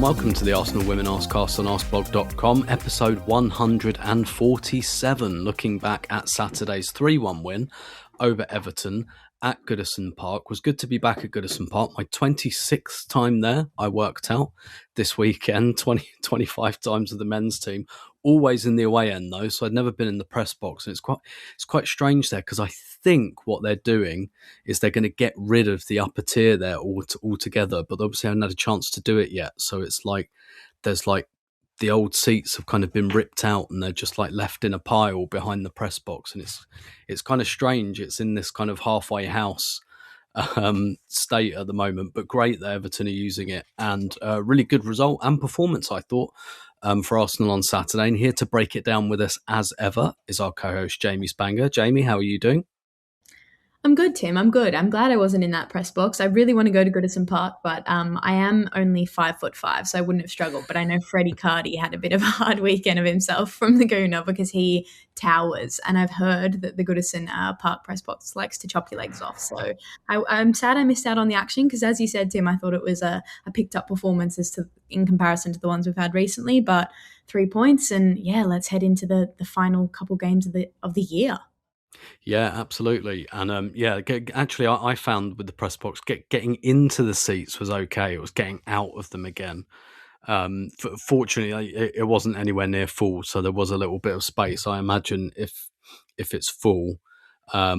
welcome to the Arsenal Women Arsecast on Arseblog.com, episode 147, looking back at Saturday's 3-1 win over Everton at Goodison Park. It was good to be back at Goodison Park. My 26th time there, I worked out this weekend, 25 times with the men's team, always in the away end though, so I'd never been in the press box, and it's quite strange there, because I think what they're doing is they're going to get rid of the upper tier there altogether, but obviously I haven't had a chance to do it yet, so it's like there's like the old seats have kind of been ripped out and they're just like left in a pile behind the press box, and it's kind of strange. It's in this kind of halfway house state at the moment, but great that Everton are using it, and a really good result and performance, I thought, for Arsenal on Saturday. And here to break it down with us as ever is our co-host Jamie Spanger. Jamie, how are you doing? I'm good, Tim. I'm good. I'm glad I wasn't in that press box. I really want to go to Goodison Park, but I am only 5'5", so I wouldn't have struggled. But I know Freddie Cardi had a bit of a hard weekend of himself from the Gooner because he towers, and I've heard that the Goodison Park press box likes to chop your legs off. So I'm sad I missed out on the action because, as you said, Tim, I thought it was a picked up performance in comparison to the ones we've had recently. But 3 points, and yeah, let's head into the final couple games of the year. Yeah, absolutely. And actually, I found with the press box, getting into the seats was okay. It was getting out of them again. Fortunately, it wasn't anywhere near full, so there was a little bit of space. I imagine if it's full, I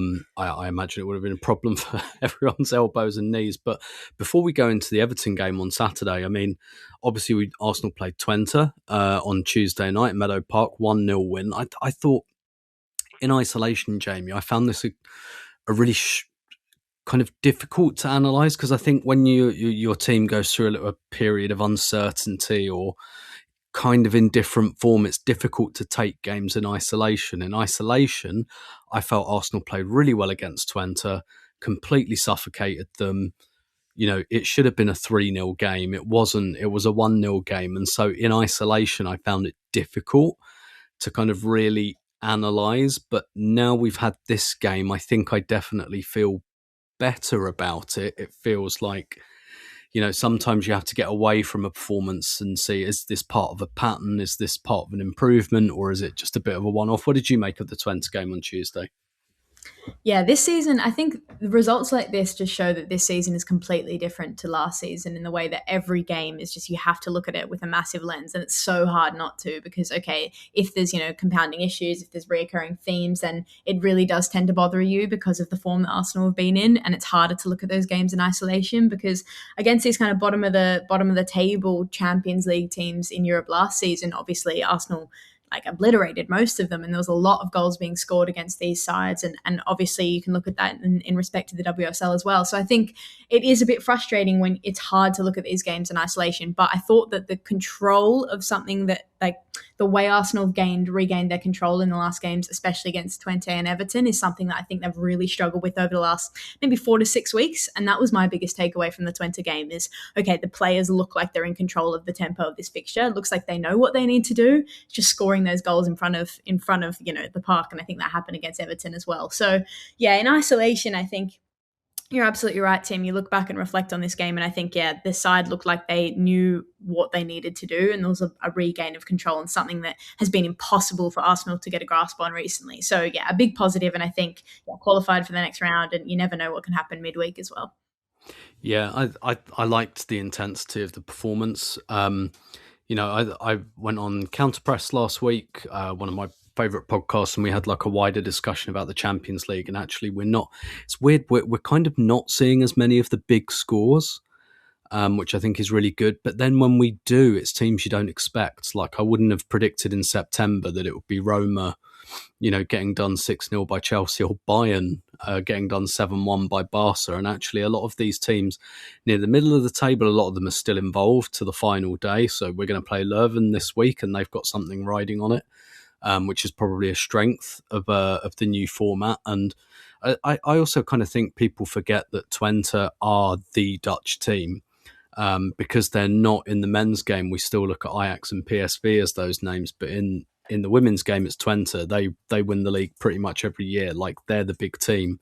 imagine it would have been a problem for everyone's elbows and knees. But before we go into the Everton game on Saturday, I mean, obviously Arsenal played Twente on Tuesday night at Meadow Park, 1-0 win. I thought, in isolation, Jamie, I found this a really kind of difficult to analyse, because I think when your team goes through a little period of uncertainty or kind of in different form, it's difficult to take games in isolation. In isolation, I felt Arsenal played really well against Twente, completely suffocated them. You know, it should have been a 3-0 game. It wasn't. It was a 1-0 game. And so in isolation, I found it difficult to kind of really analyse, but now we've had this game, I think I definitely feel better about it. It feels like, you know, sometimes you have to get away from a performance and see, is this part of a pattern? Is this part of an improvement? Or is it just a bit of a one-off? What did you make of the Twente game on Tuesday? Yeah, this season, I think the results like this just show that this season is completely different to last season in the way that every game is just, you have to look at it with a massive lens, and it's so hard not to, because, okay, if there's, compounding issues, if there's reoccurring themes, then it really does tend to bother you because of the form that Arsenal have been in, and it's harder to look at those games in isolation, because against these kind of bottom of the table Champions League teams in Europe last season, obviously Arsenal obliterated most of them, and there was a lot of goals being scored against these sides, and obviously you can look at that in respect to the WSL as well. So I think it is a bit frustrating when it's hard to look at these games in isolation, but I thought that the control of something that, the way Arsenal have regained their control in the last games, especially against Twente and Everton, is something that I think they've really struggled with over the last maybe 4 to 6 weeks. And that was my biggest takeaway from the Twente game is, okay, the players look like they're in control of the tempo of this fixture. It looks like they know what they need to do. It's just scoring those goals in front of the park. And I think that happened against Everton as well. So yeah, in isolation, I think you're absolutely right, Tim. You look back and reflect on this game, and I think, yeah, the side looked like they knew what they needed to do, and there was a regain of control, and something that has been impossible for Arsenal to get a grasp on recently. So, yeah, a big positive, and I think qualified for the next round, and you never know what can happen midweek as well. Yeah, I liked the intensity of the performance. I went on Counterpress last week, one of my favourite podcasts, and we had a wider discussion about the Champions League, and actually it's weird, we're kind of not seeing as many of the big scores, which I think is really good, but then when we do, it's teams you don't expect. I wouldn't have predicted in September that it would be Roma, getting done 6-0 by Chelsea, or Bayern getting done 7-1 by Barca, and actually a lot of these teams near the middle of the table, a lot of them are still involved to the final day. So we're going to play Leuven this week, and they've got something riding on it, which is probably a strength of the new format. And I also kind of think people forget that Twente are the Dutch team, because they're not in the men's game. We still look at Ajax and PSV as those names, but in the women's game, it's Twente. They win the league pretty much every year. They're the big team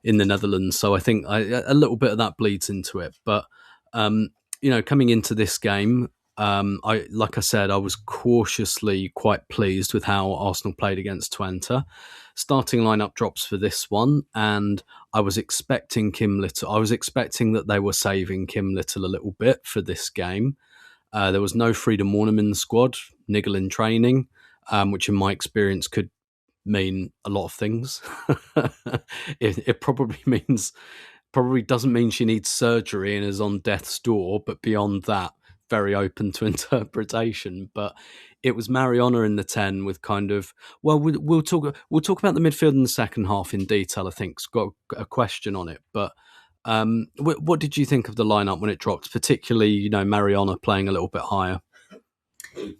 in the Netherlands. So I think a little bit of that bleeds into it. But, coming into this game, I like I said, I was cautiously quite pleased with how Arsenal played against Twente. Starting lineup drops for this one, and I was expecting Kim Little. I was expecting that they were saving Kim Little a little bit for this game. There was no Freedom Warnham in the squad, niggle in training, which in my experience could mean a lot of things. It probably doesn't mean she needs surgery and is on death's door, but beyond that, very open to interpretation. But it was Mariana in the 10 with kind of, well, we'll talk about the midfield in the second half in detail. I think it's got a question on it, but what did you think of the lineup when it dropped, particularly Mariana playing a little bit higher?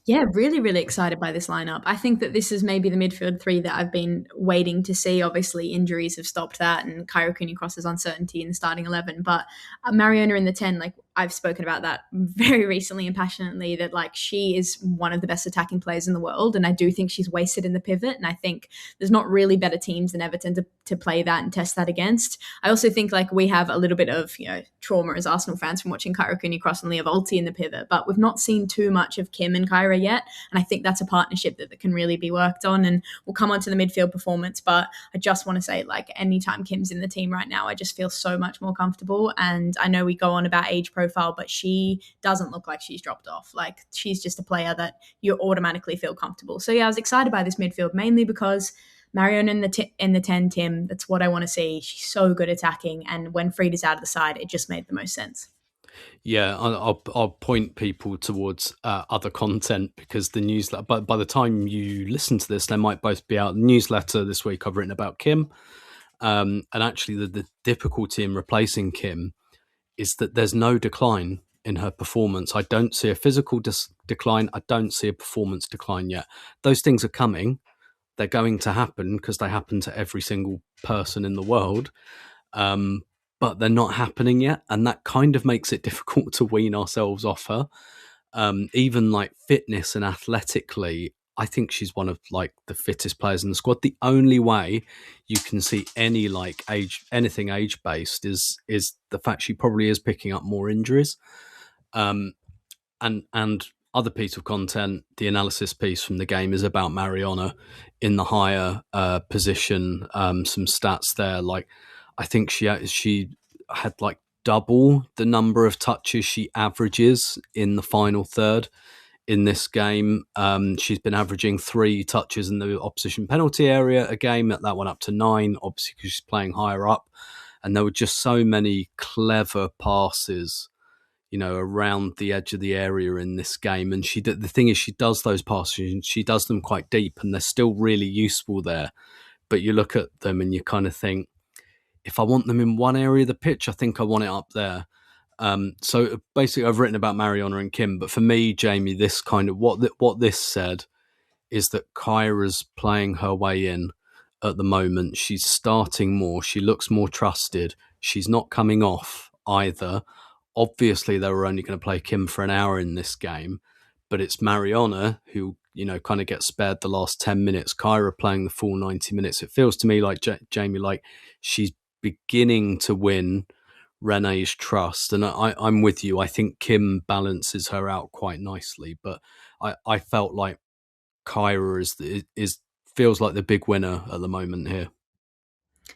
Yeah, really, really excited by this lineup. I think that this is maybe the midfield three that I've been waiting to see. Obviously, injuries have stopped that, and Kyra Cooney-Cross's uncertainty in the starting 11. But Mariona in the 10, like I've spoken about that very recently and passionately, that like she is one of the best attacking players in the world. And I do think she's wasted in the pivot. And I think there's not really better teams than Everton to play that and test that against. I also think like we have a little bit of, trauma as Arsenal fans from watching Kyra Cooney-Cross and Leah Volti in the pivot, but we've not seen too much of Kim and Kyra yet. And I think that's a partnership that can really be worked on. And we'll come on to the midfield performance, but I just want to say, like, anytime Kim's in the team right now, I just feel so much more comfortable. And I know we go on about age profile, but she doesn't look like she's dropped off. Like, she's just a player that you automatically feel comfortable. So yeah, I was excited by this midfield, mainly because Marion in the 10, Tim, that's what I want to see. She's so good attacking. And when Frida's out of the side, it just made the most sense. Yeah, I'll point people towards other content, because the newsletter, by the time you listen to this, they might both be out. The newsletter this week, I've written about Kim. And actually, the difficulty in replacing Kim is that there's no decline in her performance. I don't see a physical decline. I don't see a performance decline yet. Those things are coming. They're going to happen because they happen to every single person in the world. But they're not happening yet. And that kind of makes it difficult to wean ourselves off her. Even like fitness and athletically, I think she's one of like the fittest players in the squad. The only way you can see any like anything age based is the fact she probably is picking up more injuries. And other piece of content, the analysis piece from the game, is about Mariana in the higher position. Some stats there, like I think she had like double the number of touches she averages in the final third in this game. She's been averaging 3 touches in the opposition penalty area a game. That went up to 9, obviously because she's playing higher up. And there were just so many clever passes, around the edge of the area in this game. And the thing is, she does those passes and she does them quite deep, and they're still really useful there. But you look at them and you kind of think, if I want them in one area of the pitch, I think I want it up there. So basically, I've written about Mariana and Kim, but for me, Jamie, this kind of what this said is that Kyra's playing her way in at the moment. She's starting more. She looks more trusted. She's not coming off either. Obviously, they were only going to play Kim for an hour in this game, but it's Mariana who, kind of gets spared the last 10 minutes. Kyra playing the full 90 minutes. It feels to me like, Jamie, like she's beginning to win Renee's trust. And I'm with you. I think Kim balances her out quite nicely, but I felt like Kyra feels like the big winner at the moment here.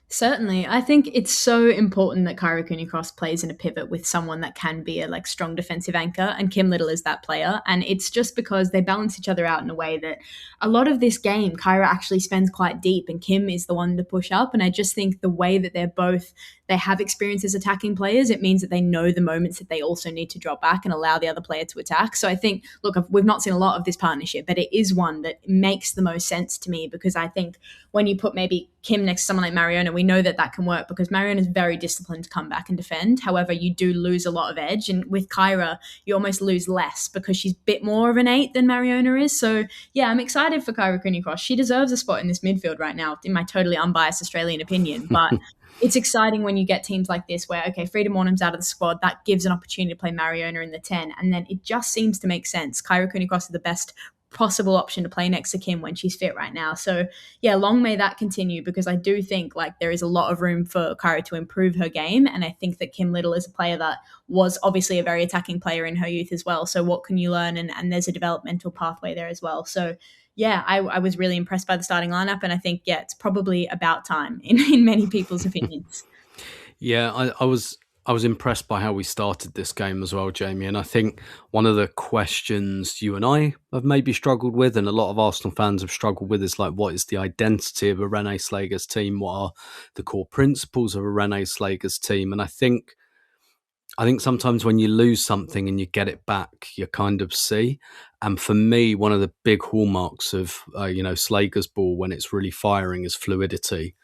Certainly. I think it's so important that Kyra Cooney-Cross plays in a pivot with someone that can be a like strong defensive anchor, and Kim Little is that player. And it's just because they balance each other out in a way that a lot of this game, Kyra actually spends quite deep and Kim is the one to push up. And I just think the way that they have experience as attacking players, it means that they know the moments that they also need to drop back and allow the other player to attack. So I think, look, we've not seen a lot of this partnership, but it is one that makes the most sense to me, because I think when you put maybe Kim next to someone like Mariona, we know that can work because Mariona is very disciplined to come back and defend. However, you do lose a lot of edge. And with Kyra, you almost lose less because she's a bit more of an 8 than Mariona is. So yeah, I'm excited for Kyra Cooney-Cross. She deserves a spot in this midfield right now, in my totally unbiased Australian opinion. But it's exciting when you get teams like this where, okay, Freedom Warnham's out of the squad. That gives an opportunity to play Mariona in the 10. And then it just seems to make sense. Kyra Cooney-Cross is the best possible option to play next to Kim when she's fit right now. So yeah, long may that continue, because I do think like there is a lot of room for Kyra to improve her game. And I think that Kim Little is a player that was obviously a very attacking player in her youth as well. So what can you learn? And there's a developmental pathway there as well. So yeah, I was really impressed by the starting lineup. And I think, yeah, it's probably about time in many people's opinions. Yeah, I was impressed by how we started this game as well, Jamie. And I think one of the questions you and I have maybe struggled with, and a lot of Arsenal fans have struggled with, is like, what is the identity of a Rene Slager's team? What are the core principles of a Rene Slager's team? And I think sometimes when you lose something and you get it back, you kind of see. And for me, one of the big hallmarks of Slager's ball when it's really firing is fluidity,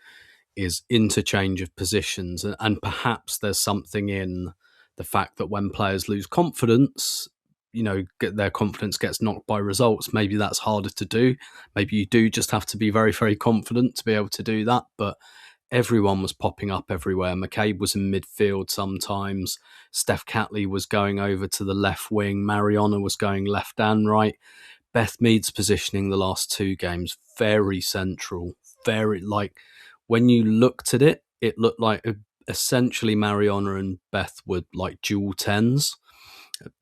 is interchange of positions, and perhaps there's something in the fact that when players lose confidence, their confidence gets knocked by results. Maybe that's harder to do. Maybe you do just have to be very, very confident to be able to do that. But everyone was popping up everywhere. McCabe was in midfield sometimes. Steph Catley was going over to the left wing. Mariona was going left and right. Beth Mead's positioning the last two games, very central, very like, when you looked at it, it looked like essentially Mariona and Beth were like dual tens.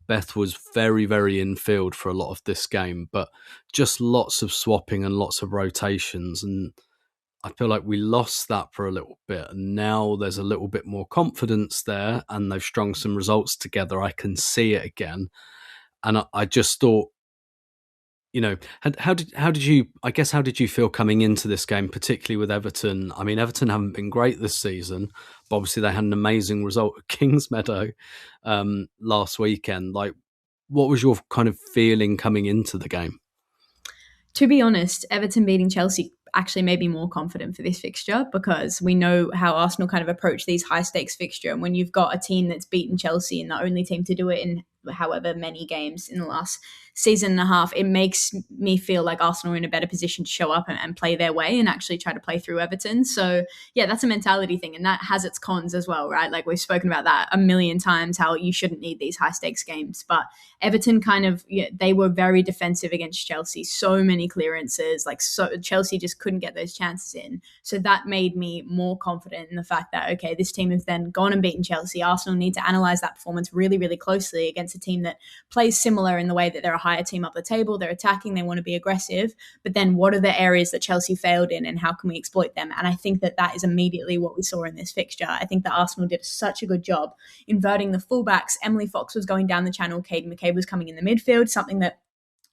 Beth was very, very infield for a lot of this game, but just lots of swapping and lots of rotations. And I feel like we lost that for a little bit. And now there's a little bit more confidence there, and they've strung some results together. I can see it again. And I just thought, how did you feel coming into this game, particularly with Everton? I mean, Everton haven't been great this season, but obviously they had an amazing result at Kingsmeadow last weekend. Like, what was your kind of feeling coming into the game? To be honest, Everton beating Chelsea actually made me more confident for this fixture, because we know how Arsenal kind of approach these high stakes fixture. And when you've got a team that's beaten Chelsea and the only team to do it in however many games in the last season and a half, it makes me feel like Arsenal are in a better position to show up and play their way and actually try to play through Everton. So yeah, that's a mentality thing, and that has its cons as well, right? Like, we've spoken about that a million times, how you shouldn't need these high stakes games. But Everton they were very defensive against Chelsea, so many clearances, so Chelsea just couldn't get those chances in. So that made me more confident in the fact that, okay, this team has then gone and beaten Chelsea. Arsenal need to analyse that performance really, really closely against a team that plays similar in the way that they're a higher team up the table. They're attacking, they want to be aggressive, but then what are the areas that Chelsea failed in and how can we exploit them? And I think that is immediately what we saw in this fixture. I think that Arsenal did such a good job inverting the fullbacks. Emily Fox was going down the channel, Katie McCabe was coming in the midfield, something that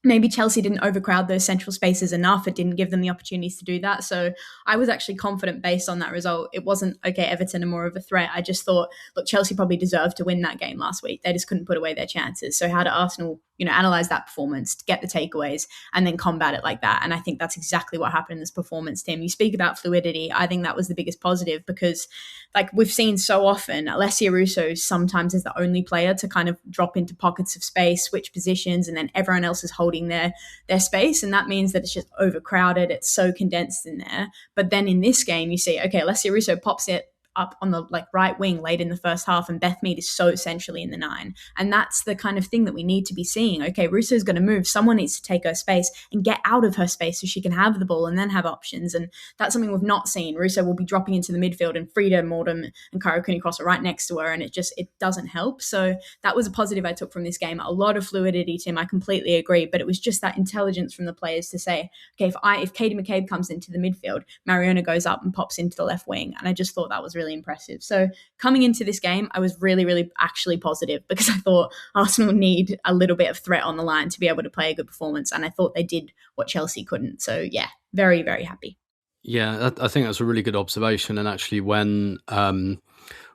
maybe Chelsea didn't overcrowd those central spaces enough. It didn't give them the opportunities to do that. So I was actually confident based on that result. It wasn't, okay, Everton are more of a threat. I just thought, look, Chelsea probably deserved to win that game last week. They just couldn't put away their chances. So how do Arsenal, analyze that performance, get the takeaways, and then combat it like that? And I think that's exactly what happened in this performance, Tim. You speak about fluidity. I think that was the biggest positive, because like we've seen so often, Alessia Russo sometimes is the only player to kind of drop into pockets of space, switch positions, and then everyone else is holding their space. And that means that it's just overcrowded. It's so condensed in there. But then in this game, you see, okay, Alessia Russo pops it up on the right wing late in the first half, and Beth Mead is so centrally in the 9. And that's the kind of thing that we need to be seeing. Okay, Russo's going to move. Someone needs to take her space and get out of her space so she can have the ball and then have options. And that's something we've not seen. Russo will be dropping into the midfield, and Frida Mordam and Cara Cooney-Cross are right next to her, and it doesn't help. So that was a positive I took from this game. A lot of fluidity, Tim. I completely agree. But it was just that intelligence from the players to say, okay, if Katie McCabe comes into the midfield, Mariona goes up and pops into the left wing. And I just thought that was really impressive. So coming into this game, I was really, really actually positive, because I thought Arsenal need a little bit of threat on the line to be able to play a good performance. And I thought they did what Chelsea couldn't. So yeah, very, very happy. Yeah, I think that's a really good observation. And actually, when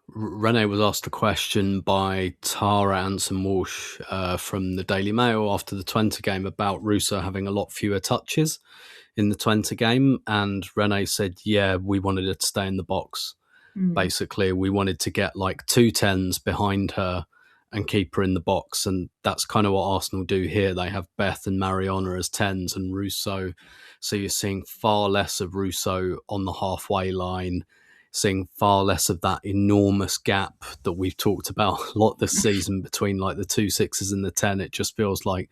Rene was asked a question by Tara Anson-Walsh from the Daily Mail after the Twente game about Russo having a lot fewer touches in the Twente game, and Rene said, yeah, we wanted her to stay in the box. Basically, we wanted to get like 2 10s behind her and keep her in the box. And that's kind of what Arsenal do here. They have Beth and Mariona as 10s and Russo. So you're seeing far less of Russo on the halfway line, seeing far less of that enormous gap that we've talked about a lot this season between like the 2 6s and the 10. It just feels like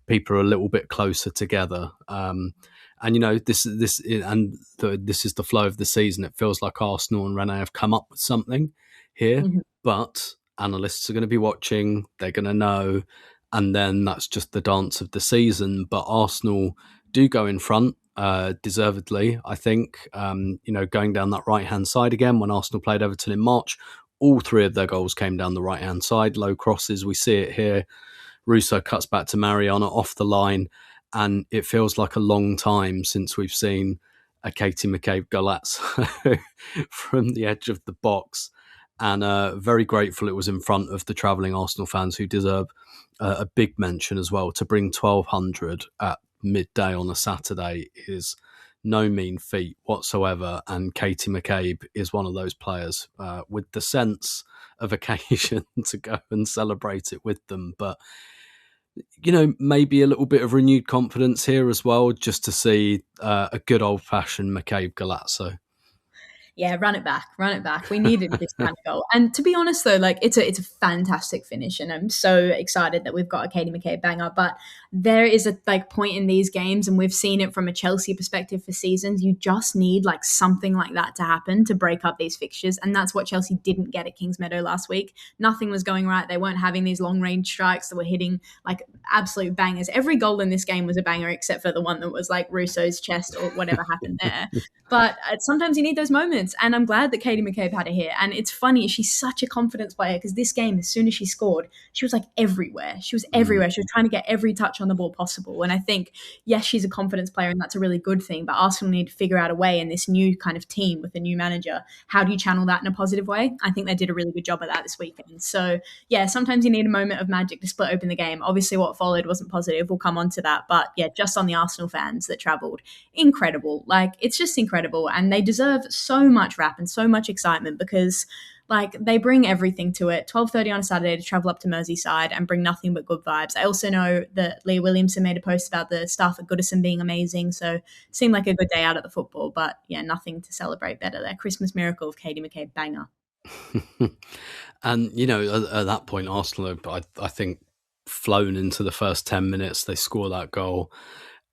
people are a little bit closer together. And this is the flow of the season. It feels like Arsenal and Rene have come up with something here, Mhm. but analysts are going to be watching. They're going to know, and then that's just the dance of the season. But Arsenal do go in front, deservedly, I think. Going down that right hand side again when Arsenal played Everton in March. All three of their goals came down the right hand side, low crosses. We see it here. Russo cuts back to Mariana off the line, and it feels like a long time since we've seen a Katie McCabe Galazzo from the edge of the box. And very grateful it was in front of the travelling Arsenal fans who deserve a big mention as well. To bring 1,200 at midday on a Saturday is no mean feat whatsoever. And Katie McCabe is one of those players with the sense of occasion to go and celebrate it with them. But maybe a little bit of renewed confidence here as well, just to see a good old-fashioned McCabe Galazzo. Yeah, run it back. We needed this kind of goal. And to be honest, though, like it's a fantastic finish, and I'm so excited that we've got a Katie McCabe banger. But there is a point in these games, and we've seen it from a Chelsea perspective for seasons. You just need like something like that to happen to break up these fixtures, and that's what Chelsea didn't get at Kingsmeadow last week. Nothing was going right. They weren't having these long range strikes that were hitting like absolute bangers. Every goal in this game was a banger, except for the one that was like Russo's chest or whatever happened there. But sometimes you need those moments. And I'm glad that Katie McCabe had it here. And it's funny, she's such a confidence player because this game, as soon as she scored, she was like everywhere. She was everywhere. She was trying to get every touch on the ball possible. And I think, yes, she's a confidence player and that's a really good thing. But Arsenal need to figure out a way in this new kind of team with a new manager. How do you channel that in a positive way? I think they did a really good job of that this weekend. So, yeah, sometimes you need a moment of magic to split open the game. Obviously, what followed wasn't positive. We'll come on to that. But, yeah, just on the Arsenal fans that travelled, incredible. Like, it's just incredible. And they deserve so much rap and so much excitement because like they bring everything to it. 12:30 on a Saturday to travel up to Merseyside and bring nothing but good vibes. I also know that Leah Williamson made a post about the staff at Goodison being amazing, so it seemed like a good day out at the football. But yeah, nothing to celebrate better. Their Christmas miracle of Katie McCabe banger. And at that point, Arsenal, I think, flown into the first 10 minutes. They score that goal,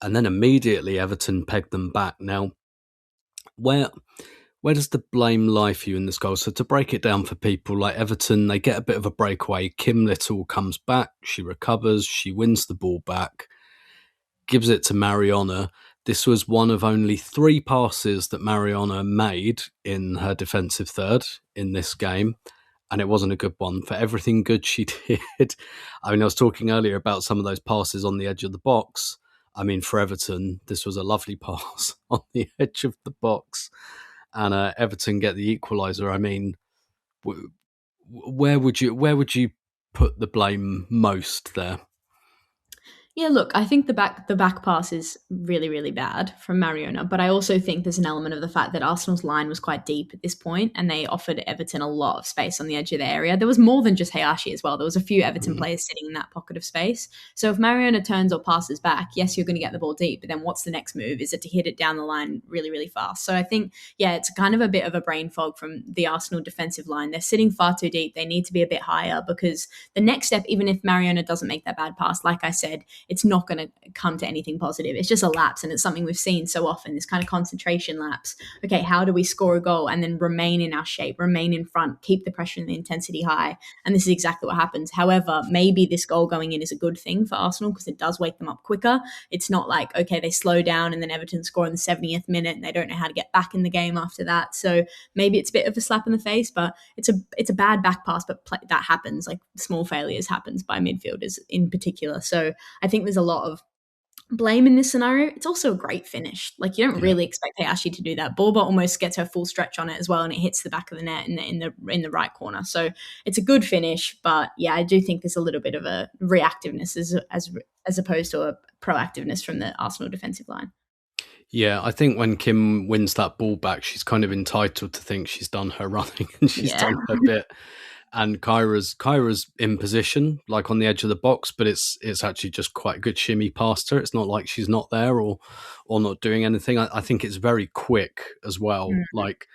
and then immediately Everton pegged them back. Now, where does the blame lie for you in this goal? So to break it down for people, like Everton, they get a bit of a breakaway. Kim Little comes back, she recovers, she wins the ball back, gives it to Mariana. This was one of only 3 passes that Mariana made in her defensive third in this game, and it wasn't a good one. For everything good she did, I mean, I was talking earlier about some of those passes on the edge of the box. I mean, for Everton, this was a lovely pass on the edge of the box. And Everton get the equaliser. I mean, where would you put the blame most there? Yeah, look, I think the back pass is really, really bad from Mariona, but I also think there's an element of the fact that Arsenal's line was quite deep at this point, and they offered Everton a lot of space on the edge of the area. There was more than just Hayashi as well. There was a few Everton players sitting in that pocket of space. So if Mariona turns or passes back, yes, you're going to get the ball deep, but then what's the next move? Is it to hit it down the line really, really fast? So I think, yeah, it's kind of a bit of a brain fog from the Arsenal defensive line. They're sitting far too deep. They need to be a bit higher because the next step, even if Mariona doesn't make that bad pass, like I said, it's not going to come to anything positive. It's just a lapse, and it's something we've seen so often, this kind of concentration lapse. Okay, how do we score a goal and then remain in our shape, remain in front, keep the pressure and the intensity high? And this is exactly what happens. However, maybe this goal going in is a good thing for Arsenal because it does wake them up quicker. It's not like, okay, they slow down and then Everton score in the 70th minute and they don't know how to get back in the game after that. So maybe it's a bit of a slap in the face, but it's a bad back pass, but that happens. Like small failures happens by midfielders in particular. So I think there's a lot of blame in this scenario. It's also a great finish. Like you don't really expect Hayashi to do that. Bulba almost gets her full stretch on it as well, and it hits the back of the net in the right corner. So it's a good finish, but yeah, I do think there's a little bit of a reactiveness as opposed to a proactiveness from the Arsenal defensive line. Yeah, I think when Kim wins that ball back, she's kind of entitled to think she's done her running and she's done her bit. And Kyra's in position, like on the edge of the box, but it's actually just quite a good shimmy past her. It's not like she's not there or not doing anything. I think it's very quick as well. Mm-hmm. Like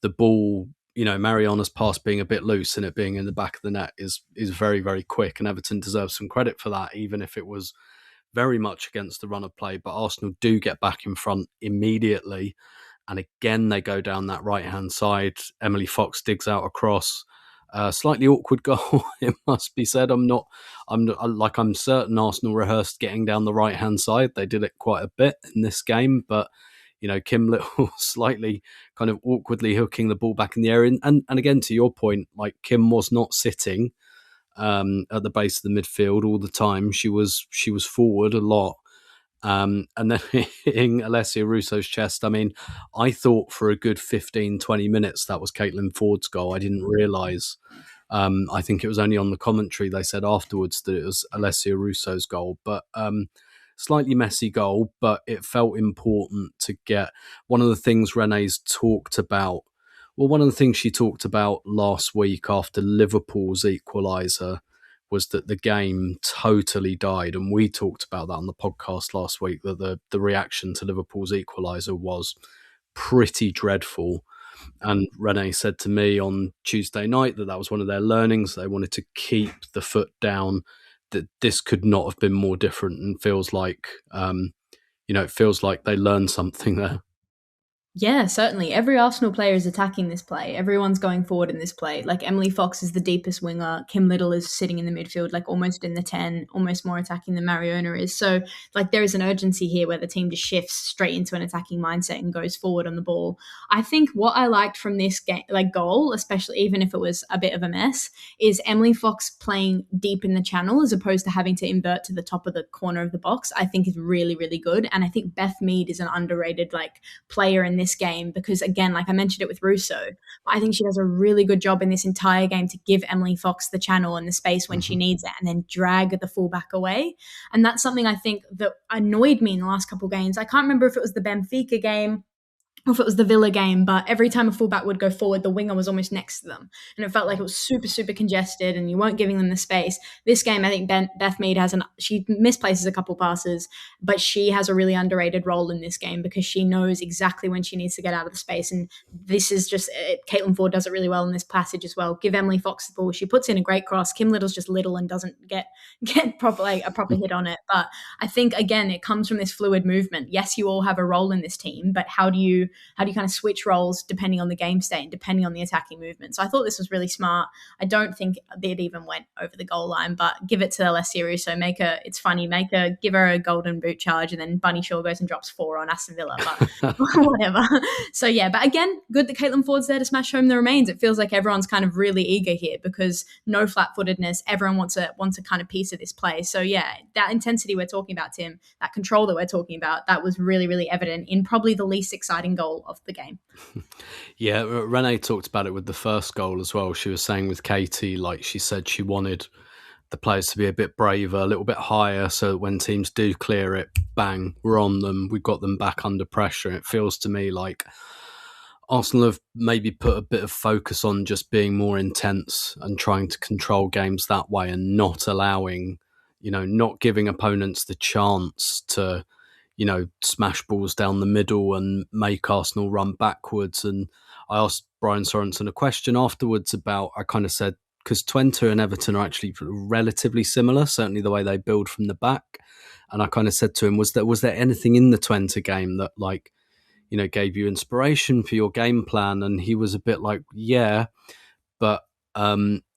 the ball, Mariana's pass being a bit loose and it being in the back of the net is very, very quick. And Everton deserves some credit for that, even if it was very much against the run of play, but Arsenal do get back in front immediately. And again, they go down that right-hand side. Emily Fox digs out a cross. Slightly awkward goal, it must be said. I'm certain Arsenal rehearsed getting down the right-hand side. They did it quite a bit in this game, but Kim Little slightly kind of awkwardly hooking the ball back in the air. And again, to your point, like Kim was not sitting at the base of the midfield all the time. She was forward a lot. And then hitting Alessia Russo's chest. I mean, I thought for a good 15, 20 minutes that was Caitlin Ford's goal. I didn't realise. I think it was only on the commentary they said afterwards that it was Alessia Russo's goal. But slightly messy goal, but it felt important to get. One of the things Renee's talked about, one of the things she talked about last week after Liverpool's equaliser was that the game totally died. And we talked about that on the podcast last week, that the reaction to Liverpool's equaliser was pretty dreadful. And Renee said to me on Tuesday night that was one of their learnings. They wanted to keep the foot down, that this could not have been more different, and feels like, it feels like they learned something there. Yeah, certainly. Every Arsenal player is attacking this play. Everyone's going forward in this play. Like Emily Fox is the deepest winger. Kim Little is sitting in the midfield, like almost in the 10, almost more attacking than Mariona is. So like there is an urgency here where the team just shifts straight into an attacking mindset and goes forward on the ball. I think what I liked from this game, like goal, especially even if it was a bit of a mess, is Emily Fox playing deep in the channel as opposed to having to invert to the top of the corner of the box. I think is really, really good. And I think Beth Mead is an underrated like player in this game, because again, like I mentioned it with Russo, I think she does a really good job in this entire game to give Emily Fox the channel and the space when she needs it, and then drag the fullback away. And that's something I think that annoyed me in the last couple of games. I can't remember if it was the Benfica game or if it was the Villa game, but every time a fullback would go forward, the winger was almost next to them. And it felt like it was super, super congested and you weren't giving them the space. This game, I think Beth Mead she misplaces a couple passes, but she has a really underrated role in this game because she knows exactly when she needs to get out of the space. And this is just, Caitlin Ford does it really well in this passage as well. Give Emily Fox the ball. She puts in a great cross. Kim Little's just little and doesn't get a proper hit on it. But I think, again, it comes from this fluid movement. Yes, you all have a role in this team, but how do you kind of switch roles depending on the game state and depending on the attacking movement? So I thought this was really smart. I don't think it even went over the goal line, but give it to Alessia Russo. Give her a golden boot charge, and then Bunny Shaw goes and drops 4 on Aston Villa, but whatever. So yeah, but again, good that Caitlin Ford's there to smash home the remains. It feels like everyone's kind of really eager here because no flat-footedness. Everyone wants a kind of piece of this play. So yeah, that intensity we're talking about, Tim, that control that we're talking about, that was really, really evident in probably the least exciting goal of the game. Yeah, Renee talked about it with the first goal as well. She was saying with Katie, like she said, she wanted the players to be a bit braver, a little bit higher, so that when teams do clear it, bang, we're on them. We've got them back under pressure. It feels to me like Arsenal have maybe put a bit of focus on just being more intense and trying to control games that way, and not allowing, not giving opponents the chance to smash balls down the middle and make Arsenal run backwards. And I asked Brian Sorensen a question afterwards about, I kind of said, because Twente and Everton are actually relatively similar, certainly the way they build from the back. And I kind of said to him, was there anything in the Twente game that gave you inspiration for your game plan? And he was a bit like, yeah, but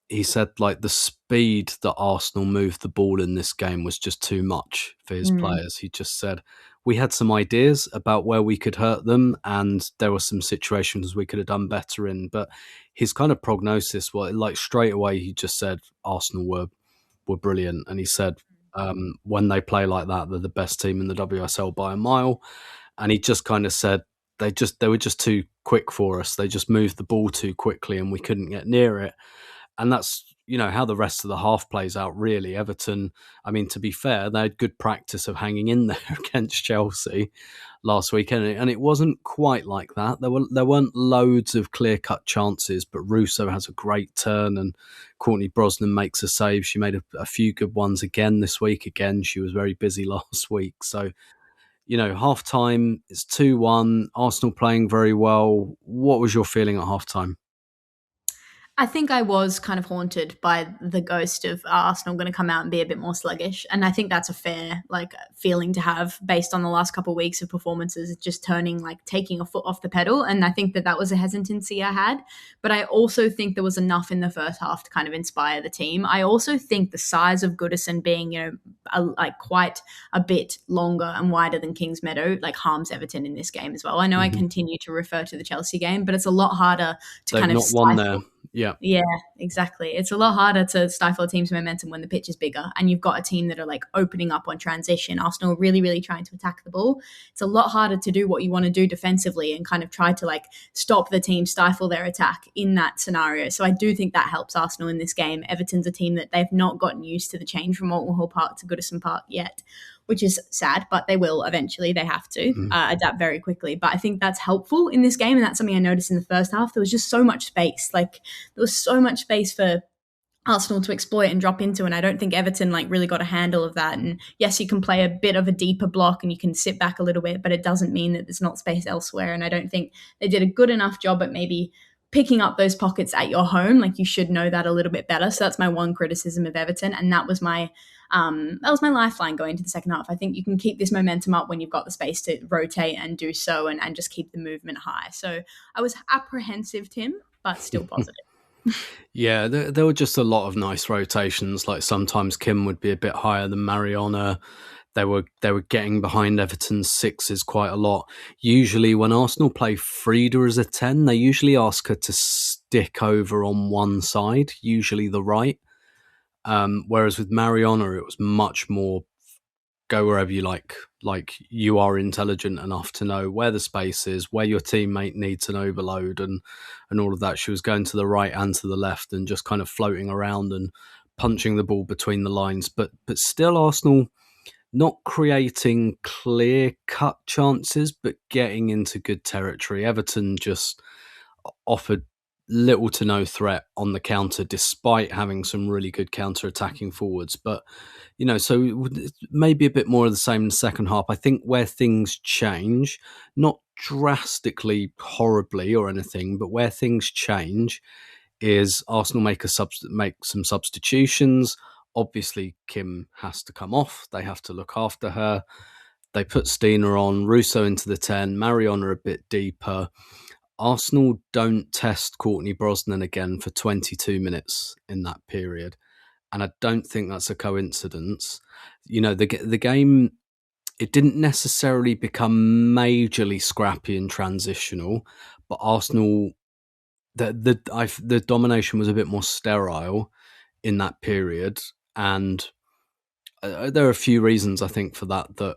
he said like the speed that Arsenal moved the ball in this game was just too much for his players. He just said, we had some ideas about where we could hurt them, and there were some situations we could have done better in. But his kind of prognosis was like straight away, he just said Arsenal were brilliant. And he said, when they play like that, they're the best team in the WSL by a mile. And he just kind of said, they were just too quick for us. They just moved the ball too quickly and we couldn't get near it. And that's, how the rest of the half plays out, really. Everton, I mean, to be fair, they had good practice of hanging in there against Chelsea last weekend. And it wasn't quite like that. There weren't loads of clear-cut chances, but Russo has a great turn and Courtney Brosnan makes a save. She made a few good ones again this week. Again, she was very busy last week. So, half-time, it's 2-1, Arsenal playing very well. What was your feeling at half-time? I think I was kind of haunted by the ghost of Arsenal going to come out and be a bit more sluggish, and I think that's a fair feeling to have based on the last couple of weeks of performances, just taking a foot off the pedal, and I think that was a hesitancy I had. But I also think there was enough in the first half to kind of inspire the team. I also think the size of Goodison being quite a bit longer and wider than Kings Meadow harms Everton in this game as well. I know I continue to refer to the Chelsea game, but it's a lot harder to They've kind of not won stifle. there. Yeah. Yeah, exactly. It's a lot harder to stifle a team's momentum when the pitch is bigger and you've got a team that are opening up on transition. Arsenal are really, really trying to attack the ball. It's a lot harder to do what you want to do defensively and kind of try to stop the team, stifle their attack in that scenario. So I do think that helps Arsenal in this game. Everton's a team that they've not gotten used to the change from Walton Hall Park to Goodison Park yet, which is sad, but they will eventually. They have to adapt very quickly. But I think that's helpful in this game, and that's something I noticed in the first half. There was just so much space. There was so much space for Arsenal to exploit and drop into, and I don't think Everton really got a handle of that. And yes, you can play a bit of a deeper block and you can sit back a little bit, but it doesn't mean that there's not space elsewhere. And I don't think they did a good enough job at maybe picking up those pockets at your home. You should know that a little bit better. So that's my one criticism of Everton, and that was my lifeline going into the second half. I think you can keep this momentum up when you've got the space to rotate and do so, and just keep the movement high. So I was apprehensive, Tim, but still positive. Yeah, there were just a lot of nice rotations. Sometimes Kim would be a bit higher than Mariona. They were getting behind Everton's sixes quite a lot. Usually when Arsenal play Frida as a 10, they usually ask her to stick over on one side, usually the right. Whereas with Mariona, it was much more go wherever you like. You are intelligent enough to know where the space is, where your teammate needs an overload and all of that. She was going to the right and to the left and just kind of floating around and punching the ball between the lines. But still Arsenal not creating clear-cut chances, but getting into good territory. Everton just offered little to no threat on the counter, despite having some really good counter-attacking forwards. But, so maybe a bit more of the same in the second half. I think where things change, not drastically, horribly or anything, but where things change is Arsenal make some substitutions. Obviously, Kim has to come off. They have to look after her. They put Stina on, Russo into the 10, Mariona a bit deeper. Arsenal don't test Courtney Brosnan again for 22 minutes in that period. And I don't think that's a coincidence. The game, it didn't necessarily become majorly scrappy and transitional, but Arsenal, the domination was a bit more sterile in that period. And there are a few reasons, I think, for that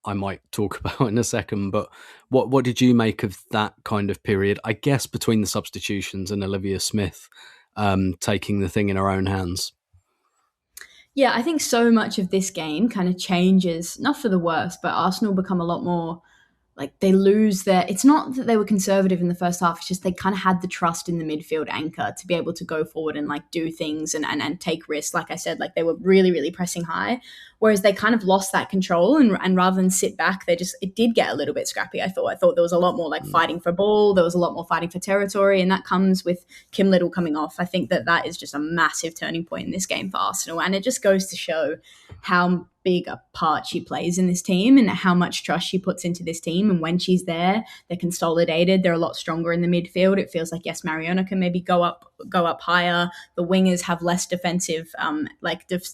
I might talk about in a second. But what did you make of that kind of period? I guess between the substitutions and Olivia Smith taking the thing in her own hands. Yeah, I think so much of this game kind of changes, not for the worse, but Arsenal become a lot more they lose it's not that they were conservative in the first half, it's just they kind of had the trust in the midfield anchor to be able to go forward and do things and take risks. Like I said, they were really, really pressing high, whereas they kind of lost that control and rather than sit back, it did get a little bit scrappy. I thought there was a lot more fighting for ball, there was a lot more fighting for territory, and that comes with Kim Little coming off. I think that is just a massive turning point in this game for Arsenal, and it just goes to show how big a part she plays in this team and how much trust she puts into this team. And when she's there, they're consolidated. They're a lot stronger in the midfield. It feels like, yes, Mariona can maybe go up higher. The wingers have less defensive,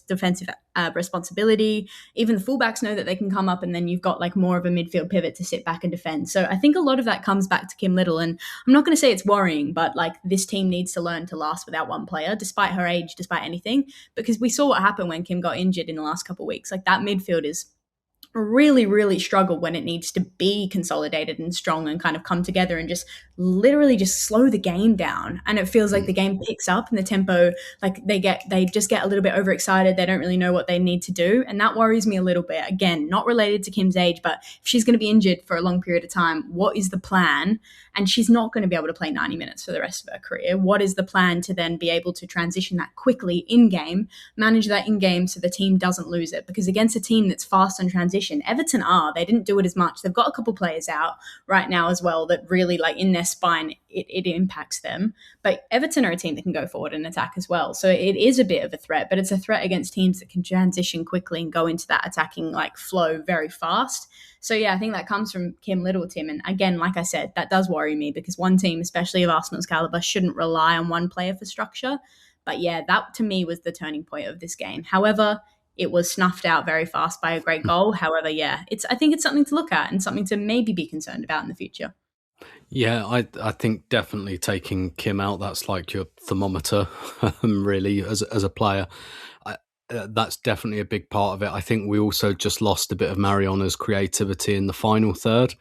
defensive responsibility. Even the fullbacks know that they can come up, and then you've got more of a midfield pivot to sit back and defend. So I think a lot of that comes back to Kim Little. And I'm not going to say it's worrying, but this team needs to learn to last without one player, despite her age, despite anything, because we saw what happened when Kim got injured in the last couple of weeks. That midfield is really, really struggle when it needs to be consolidated and strong and kind of come together and just literally just slow the game down. And it feels like the game picks up and the tempo, they just get a little bit overexcited. They don't really know what they need to do. And that worries me a little bit. Again, not related to Kim's age, but if she's going to be injured for a long period of time, what is the plan? And she's not going to be able to play 90 minutes for the rest of her career. What is the plan to then be able to transition that quickly in game, manage that in game so the team doesn't lose it? Because against a team that's fast on transition, transition. Everton are. They didn't do it as much. They've got a couple players out right now as well that really, like, in their spine, it impacts them. But Everton are a team that can go forward and attack as well. So it is a bit of a threat, but it's a threat against teams that can transition quickly and go into that attacking like flow very fast. So yeah, I think that comes from Kim Little, Tim. And again, like I said, that does worry me because one team, especially of Arsenal's caliber, shouldn't rely on one player for structure. But yeah, that to me was the turning point of this game. However, it was snuffed out very fast by a great goal. However, yeah, I think it's something to look at and something to maybe be concerned about in the future. Yeah, I think definitely taking Kim out, that's like your thermometer, really, as a player. That's definitely a big part of it. I think we also just lost a bit of Mariana's creativity in the final third,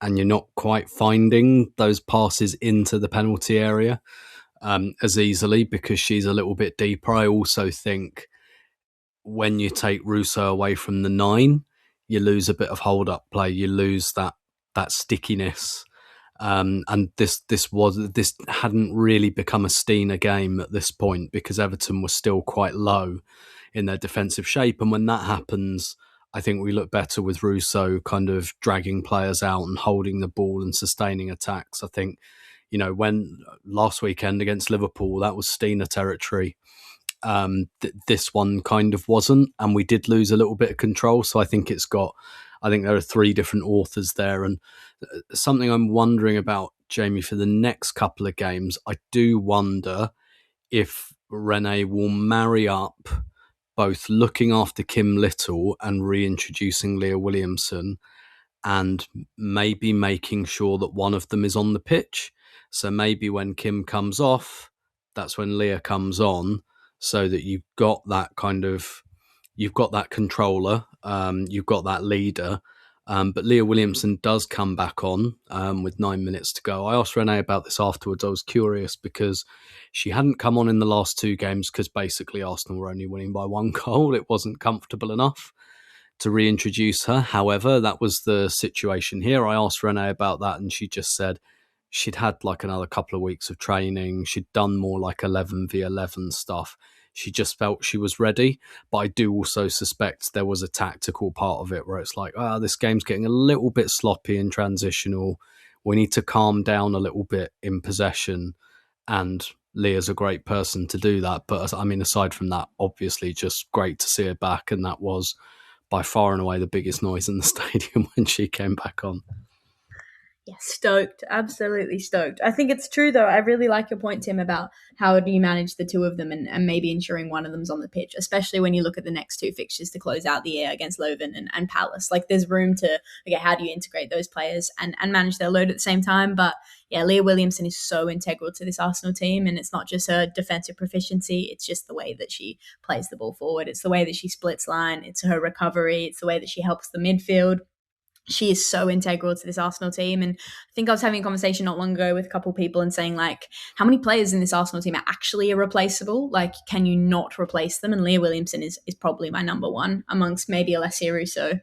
and you're not quite finding those passes into the penalty area as easily because she's a little bit deeper. I also think when you take Russo away from the 9, you lose a bit of hold-up play. You lose that stickiness. And this hadn't really become a Steiner game at this point because Everton was still quite low in their defensive shape. And when that happens, I think we look better with Russo kind of dragging players out and holding the ball and sustaining attacks. I think, when last weekend against Liverpool, that was Steiner territory. This one kind of wasn't, and we did lose a little bit of control. So I think there are 3 different authors there. And something I'm wondering about, Jamie, for the next couple of games, I do wonder if Renee will marry up both looking after Kim Little and reintroducing Leah Williamson and maybe making sure that one of them is on the pitch. So maybe when Kim comes off, that's when Leah comes on, so that you've got that controller, you've got that leader. But Leah Williamson does come back on with 9 minutes to go. I asked Renee about this afterwards. I was curious because she hadn't come on in the last 2 games because basically Arsenal were only winning by 1 goal. It wasn't comfortable enough to reintroduce her. However, that was the situation here. I asked Renee about that and she just said she'd had like another couple of weeks of training. She'd done more like 11v11 stuff. She just felt she was ready. But I do also suspect there was a tactical part of it where it's like, this game's getting a little bit sloppy and transitional. We need to calm down a little bit in possession. And Leah's a great person to do that. But I mean, aside from that, obviously just great to see her back. And that was by far and away the biggest noise in the stadium when she came back on. Yeah, stoked. Absolutely stoked. I think it's true, though. I really like your point, Tim, about how do you manage the 2 of them and maybe ensuring one of them's on the pitch, especially when you look at the next 2 fixtures to close out the year against Leuven and Palace. Like, there's room to, how do you integrate those players and manage their load at the same time? But yeah, Leah Williamson is so integral to this Arsenal team, and it's not just her defensive proficiency, it's just the way that she plays the ball forward. It's the way that she splits line. It's her recovery. It's the way that she helps the midfield. She is so integral to this Arsenal team. And I think I was having a conversation not long ago with a couple of people and saying, like, how many players in this Arsenal team are actually irreplaceable? Like, can you not replace them? And Leah Williamson is probably my number one amongst maybe Alessia Russo.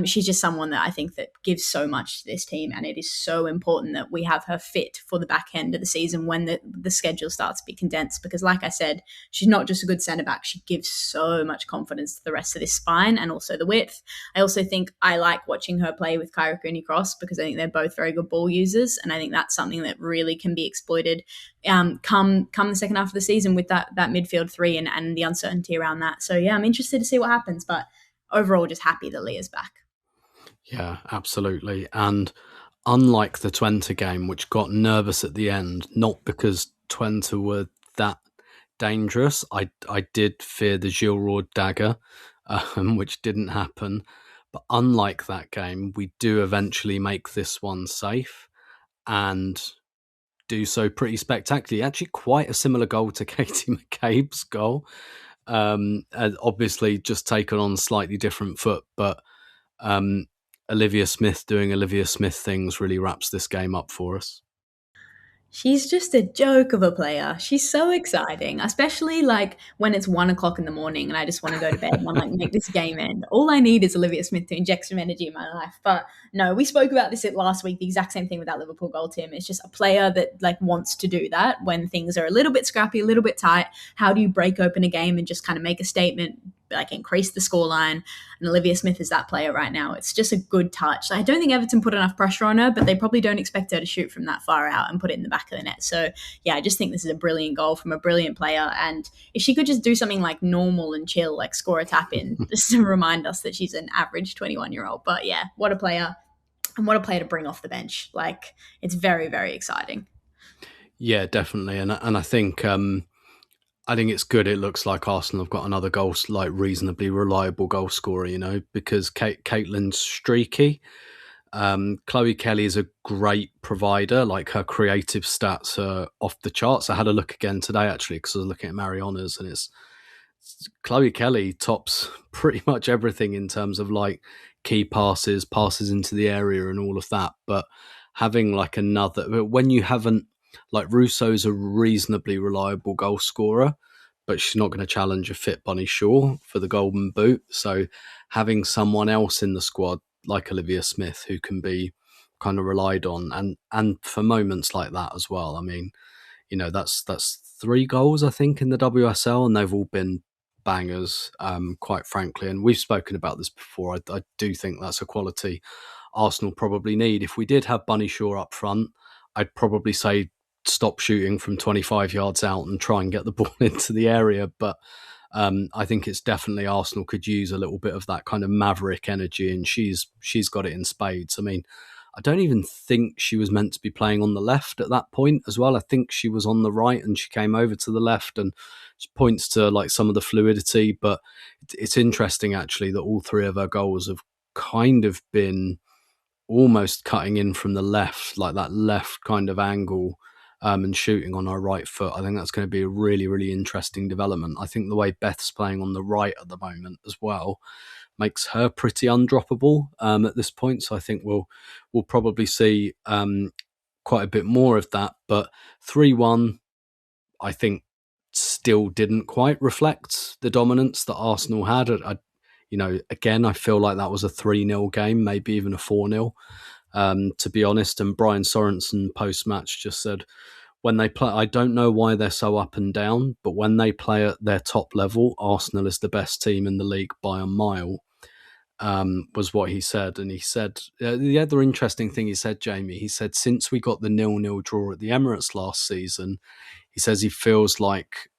She's just someone that I think that gives so much to this team. And it is so important that we have her fit for the back end of the season when the schedule starts to be condensed. Because like I said, she's not just a good centre-back. She gives so much confidence to the rest of this spine and also the width. I also think I like watching her play with Kyra Cooney-Cross because I think they're both very good ball users, and I think that's something that really can be exploited come the second half of the season with that midfield 3 and the uncertainty around that. So yeah, I'm interested to see what happens, but overall just happy that Leah's back. Yeah, absolutely. And unlike the Twente game, which got nervous at the end, not because Twente were that dangerous, I did fear the Gilroy dagger, which didn't happen. But unlike that game, we do eventually make this one safe and do so pretty spectacularly. Actually, quite a similar goal to Katie McCabe's goal. Obviously, just taken on a slightly different foot, but Olivia Smith doing Olivia Smith things really wraps this game up for us. She's just a joke of a player. She's so exciting, especially like when it's 1:00 in the morning and I just want to go to bed and I'm like, make this game end. All I need is Olivia Smith to inject some energy in my life. But no, we spoke about this last week, the exact same thing with that Liverpool goal, Tim. It's just a player that like wants to do that when things are a little bit scrappy, a little bit tight. How do you break open a game and just kind of make a statement, like increase the scoreline. And Olivia Smith is that player right now. It's just a good touch. I don't think Everton put enough pressure on her, but they probably don't expect her to shoot from that far out and put it in the back of the net. So yeah, I just think this is a brilliant goal from a brilliant player. And if she could just do something like normal and chill, like score a tap in, just to remind us that she's an average 21-year-old. But yeah, what a player. And what a player to bring off the bench. Like, it's very, very exciting. Yeah, definitely. And I think it's good. It looks like Arsenal have got another goal, like reasonably reliable goal scorer, because Caitlin's streaky. Chloe Kelly is a great provider. Like, her creative stats are off the charts. I had a look again today, actually, because I was looking at Mariana's, and it's Chloe Kelly tops pretty much everything in terms of like key passes into the area and all of that. But having like another, when you haven't, like, Russo's a reasonably reliable goal scorer, but she's not going to challenge a fit Bunny Shaw for the Golden Boot. So having someone else in the squad like Olivia Smith who can be kind of relied on and for moments like that as well. I mean, that's 3 goals, I think, in the WSL, and they've all been bangers, quite frankly. And we've spoken about this before. I do think that's a quality Arsenal probably need. If we did have Bunny Shaw up front, I'd probably say stop shooting from 25 yards out and try and get the ball into the area. But I think it's definitely Arsenal could use a little bit of that kind of maverick energy, and she's got it in spades. I mean, I don't even think she was meant to be playing on the left at that point as well. I think she was on the right and she came over to the left, and it points to like some of the fluidity. But it's interesting actually that all 3 of her goals have kind of been almost cutting in from the left, like that left kind of angle, and shooting on her right foot. I think that's going to be a really, really interesting development. I think the way Beth's playing on the right at the moment as well makes her pretty undroppable at this point. So I think we'll probably see quite a bit more of that. But 3-1, I think, still didn't quite reflect the dominance that Arsenal had. Again, I feel like that was a 3-0 game, maybe even a 4-0, to be honest. And Brian Sorensen post-match just said, when they play, I don't know why they're so up and down, but when they play at their top level, Arsenal is the best team in the league by a mile, was what he said. And he said, the other interesting thing he said, Jamie, he said, since we got the 0-0 draw at the Emirates last season, he says he feels like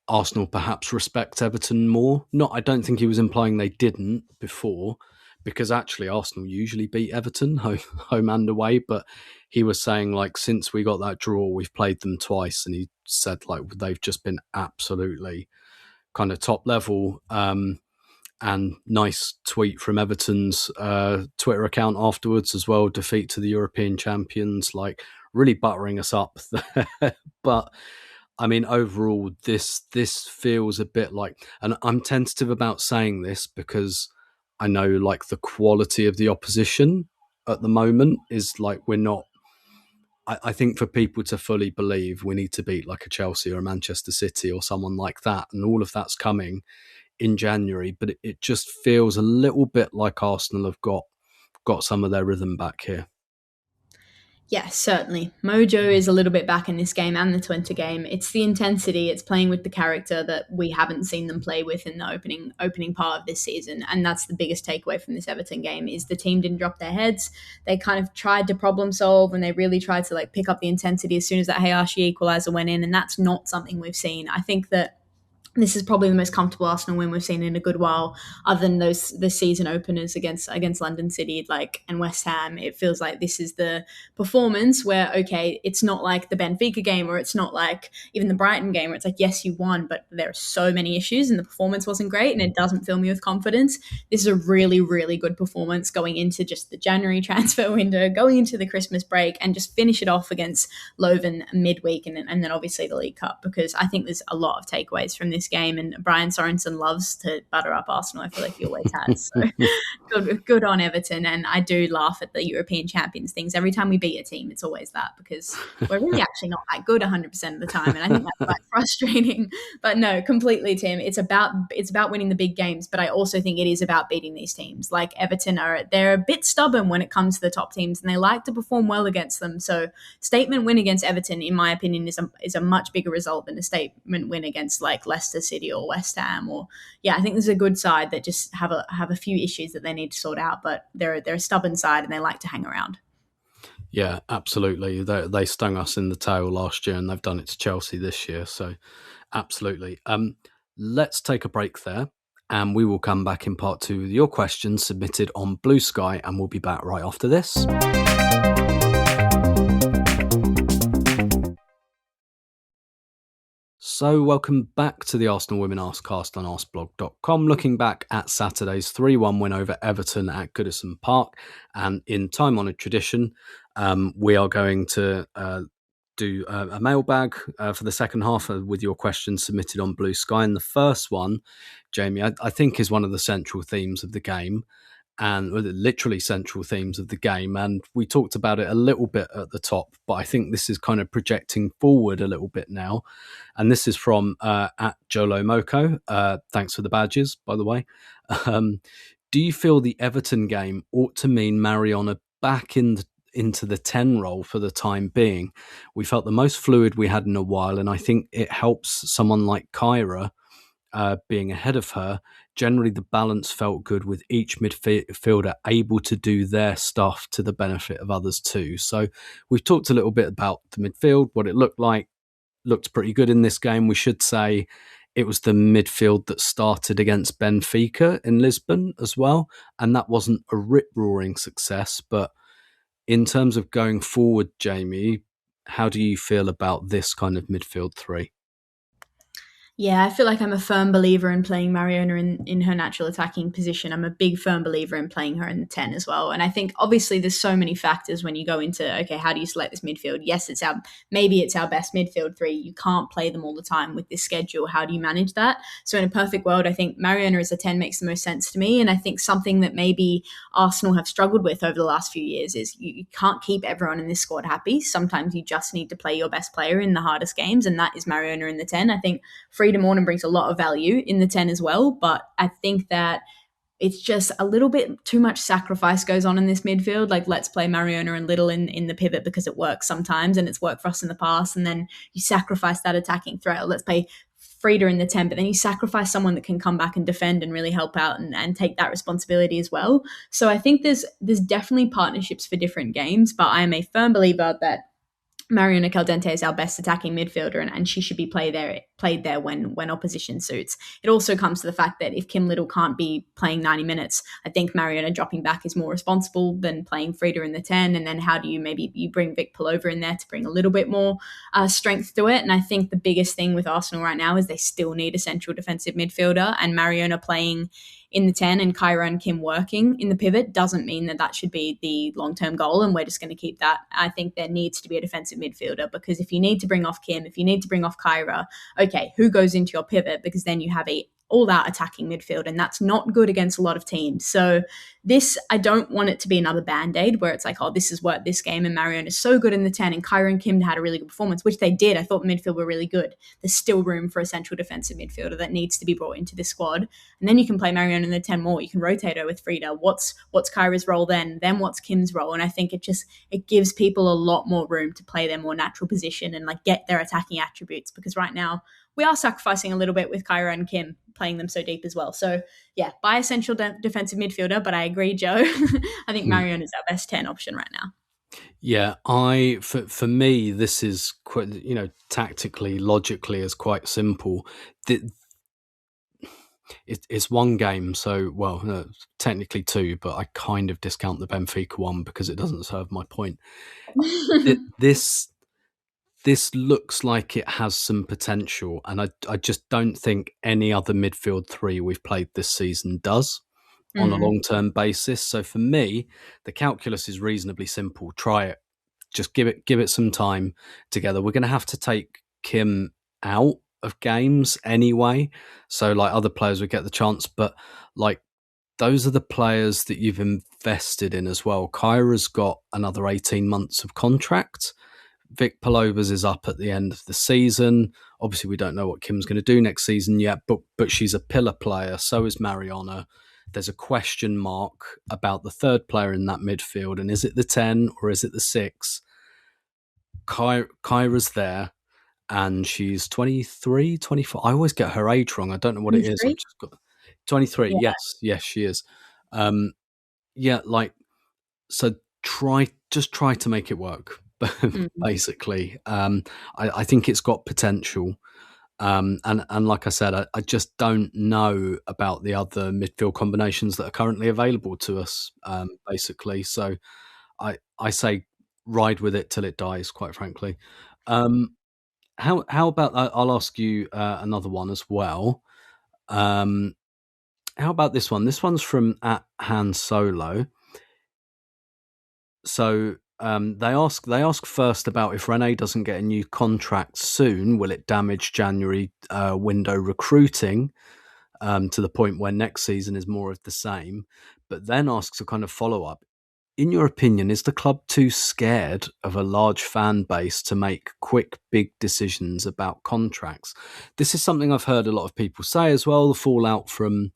Arsenal perhaps respect Everton more. I don't think he was implying they didn't before, because actually Arsenal usually beat Everton home and away. But he was saying, like, since we got that draw, we've played them twice, and he said like they've just been absolutely kind of top level. And nice tweet from Everton's Twitter account afterwards as well. Defeat to the European champions, like really buttering us up there. But I mean, overall, this feels a bit like, and I'm tentative about saying this because I know like the quality of the opposition at the moment is like, we're not, I think for people to fully believe we need to beat like a Chelsea or a Manchester City or someone like that. And all of that's coming in January, but it just feels a little bit like Arsenal have got some of their rhythm back here. Yeah, certainly. Mojo is a little bit back in this game and the Twente game. It's the intensity, it's playing with the character that we haven't seen them play with in the opening part of this season. And that's the biggest takeaway from this Everton game, is the team didn't drop their heads. They kind of tried to problem solve, and they really tried to like pick up the intensity as soon as that Hayashi equaliser went in. And that's not something we've seen. I think that this is probably the most comfortable Arsenal win we've seen in a good while, other than the season openers against London City, and West Ham. It feels like this is the performance where, okay, it's not like the Benfica game, or it's not like even the Brighton game where it's like, yes, you won, but there are so many issues and the performance wasn't great and it doesn't fill me with confidence. This is a really, really good performance going into just the January transfer window, going into the Christmas break, and just finish it off against Leuven midweek, and then obviously the League Cup, because I think there's a lot of takeaways from this game, and Brian Sorensen loves to butter up Arsenal. I feel like he always has. So good on Everton. And I do laugh at the European champions things. Every time we beat a team, it's always that, because we're really actually not that good 100% of the time. And I think that's quite frustrating. But no, completely, Tim. It's about winning the big games, but I also think it is about beating these teams. Like Everton they're a bit stubborn when it comes to the top teams, and they like to perform well against them. So statement win against Everton, in my opinion, is a much bigger result than a statement win against like Leicester Leicester City or West Ham. Or yeah, I think there's a good side that just have a few issues that they need to sort out, but they're a stubborn side and they like to hang around. Yeah, absolutely. They stung us in the tail last year, and they've done it to Chelsea this year. So, absolutely. Let's take a break there, and we will come back in part 2 with your questions submitted on Blue Sky, and we'll be back right after this. So, welcome back to the Arsenal Women Arsecast on Arseblog.com. Looking back at Saturday's 3-1 win over Everton at Goodison Park, and in time-honoured tradition, we are going to do a mailbag for the second half with your questions submitted on Blue Sky. And the first one, Jamie, I think is one of the central themes of the game, and literally central themes of the game. And we talked about it a little bit at the top, but I think this is kind of projecting forward a little bit now. And this is from at Jolo Moko. Thanks for the badges, by the way. Do you feel the Everton game ought to mean Mariona back into the 10 role for the time being? We felt the most fluid we had in a while, and I think it helps someone like Kyra being ahead of her. Generally, the balance felt good with each midfielder able to do their stuff to the benefit of others too. So we've talked a little bit about the midfield, what it looked like. Looked pretty good in this game. We should say it was the midfield that started against Benfica in Lisbon as well, and that wasn't a rip-roaring success. But in terms of going forward, Jamie, how do you feel about this kind of midfield three? Yeah, I feel like I'm a firm believer in playing Mariona in her natural attacking position. I'm a big firm believer in playing her in the 10 as well. And I think obviously there's so many factors when you go into, okay, how do you select this midfield? Yes, maybe it's our best midfield three. You can't play them all the time with this schedule. How do you manage that? So in a perfect world, I think Mariona as a 10 makes the most sense to me. And I think something that maybe Arsenal have struggled with over the last few years is you can't keep everyone in this squad happy. Sometimes you just need to play your best player in the hardest games, and that is Mariona in the 10. I think Frida Morgan brings a lot of value in the 10 as well, but I think that it's just a little bit too much sacrifice goes on in this midfield. Like, let's play Mariona and Little in the pivot because it works sometimes, and it's worked for us in the past, and then you sacrifice that attacking threat. Let's play Frida in the 10, but then you sacrifice someone that can come back and defend and really help out and take that responsibility as well. So I think there's definitely partnerships for different games, but I am a firm believer that Mariona Caldente is our best attacking midfielder, and she should be played there when opposition suits. It also comes to the fact that if Kim Little can't be playing 90 minutes, I think Mariona dropping back is more responsible than playing Frida in the 10. And then how do you bring Vic Pullover in there to bring a little bit more strength to it? And I think the biggest thing with Arsenal right now is they still need a central defensive midfielder, and Mariona playing in the 10 and Kyra and Kim working in the pivot doesn't mean that should be the long-term goal, and we're just going to keep that. I think there needs to be a defensive midfielder, because if you need to bring off Kim, if you need to bring off Kyra, okay, who goes into your pivot? Because then you have a all-out attacking midfield, and that's not good against a lot of teams. So this, I don't want it to be another Band-Aid where it's like, oh, this has worked this game and Mariona is so good in the 10 and Kyra and Kim had a really good performance, which they did. I thought the midfield were really good. There's still room for a central defensive midfielder that needs to be brought into this squad. And then you can play Mariona in the 10 more. You can rotate her with Frida. What's Kyra's role then what's Kim's role? And I think it gives people a lot more room to play their more natural position and like get their attacking attributes, because right now we are sacrificing a little bit with Kyra and Kim playing them so deep as well. So yeah, buy a central defensive midfielder, but I agree, Joe. I think Mariona is our best 10 option right now. Yeah, for me, this is quite, tactically, logically, is quite simple. It's one game, so technically two, but I kind of discount the Benfica one because it doesn't serve my point. This looks like it has some potential, and I just don't think any other midfield three we've played this season does on a long-term basis. So for me, the calculus is reasonably simple. Try it. Just give it some time together. We're going to have to take Kim out of games anyway, so like other players would get the chance, but like those are the players that you've invested in as well. Kyra's got another 18 months of contract. Vic Pullover's is up at the end of the season. Obviously, we don't know what Kim's going to do next season yet, but she's a pillar player. So is Mariona. There's a question mark about the third player in that midfield, and is it the 10 or is it the 6? Kyra's there, and she's 23, 24. I always get her age wrong. I don't know what it is. I've 23? just got 23. Yeah. Yes, she is. Yeah, like, so just try to make it work. Basically, I think it's got potential. And like I said, I just don't know about the other midfield combinations that are currently available to us. Basically, so I say ride with it till it dies. Quite frankly, how about I'll ask you another one as well. How about this one? This one's from at Han Solo. So they ask first about if Rene doesn't get a new contract soon, will it damage January window recruiting to the point where next season is more of the same? But then asks a kind of follow up. In your opinion, is the club too scared of a large fan base to make quick, big decisions about contracts? This is something I've heard a lot of people say as well. The fallout from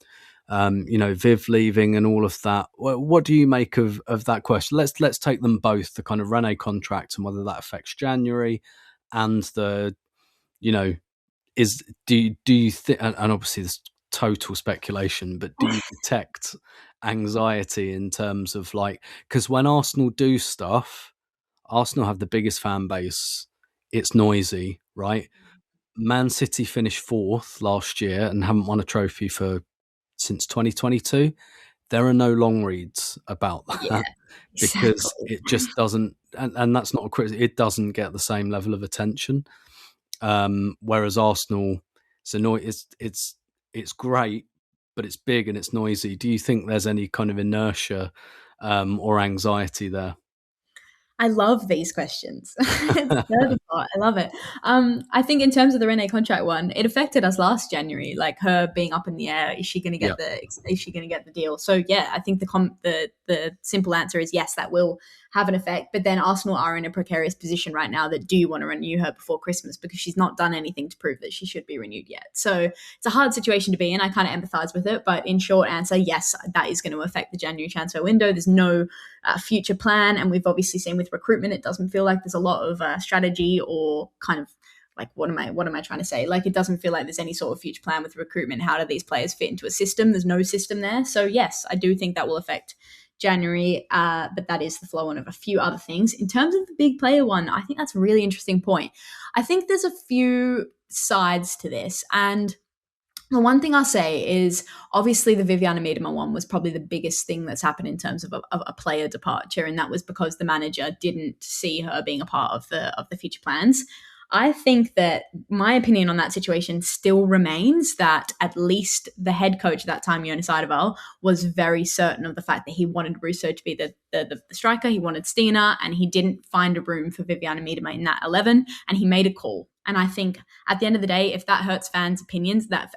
Viv leaving and all of that. What do you make of that question? Let's take them both, the kind of Rene contract and whether that affects January, and the, do you think, and obviously this total speculation, but do you detect anxiety in terms of, like, because when Arsenal do stuff, Arsenal have the biggest fan base. It's noisy, right? Man City finished fourth last year and haven't won a trophy since 2022. There are no long reads about that. Yeah, because exactly. it just doesn't, and that's not a criticism, it doesn't get the same level of attention. Whereas Arsenal, it's great, but it's big and it's noisy. Do you think there's any kind of inertia or anxiety there? I love these questions. It's the part. I love it. I think in terms of the Rene contract one, it affected us last January. Like her being up in the air, is she going to Yeah. get the deal? So yeah, I think the simple answer is yes, that will have an effect. But then Arsenal are in a precarious position right now. That do you want to renew her before Christmas, because she's not done anything to prove that she should be renewed yet. So it's a hard situation to be in. I kind of empathize with it, but in short answer, yes, that is going to affect the January transfer window. There's no future plan, and we've obviously seen with recruitment, it doesn't feel like there's a lot of strategy or kind of like what am I trying to say? Like, it doesn't feel like there's any sort of future plan with recruitment. How do these players fit into a system? There's no system there. So yes, I do think that will affect January, but that is the flow on of a few other things. In terms of the big player one, I think that's a really interesting point. I think there's a few sides to this, and the one thing I'll say is obviously the Viviana Miedema one was probably the biggest thing that's happened in terms of a player departure, and that was because the manager didn't see her being a part of the future plans. I think that my opinion on that situation still remains that at least the head coach at that time, Jonas Eidevall, was very certain of the fact that he wanted Russo to be the striker. He wanted Stina, and he didn't find a room for Viviana Miedema in that 11, and he made a call. And I think at the end of the day, if that hurts fans' opinions, that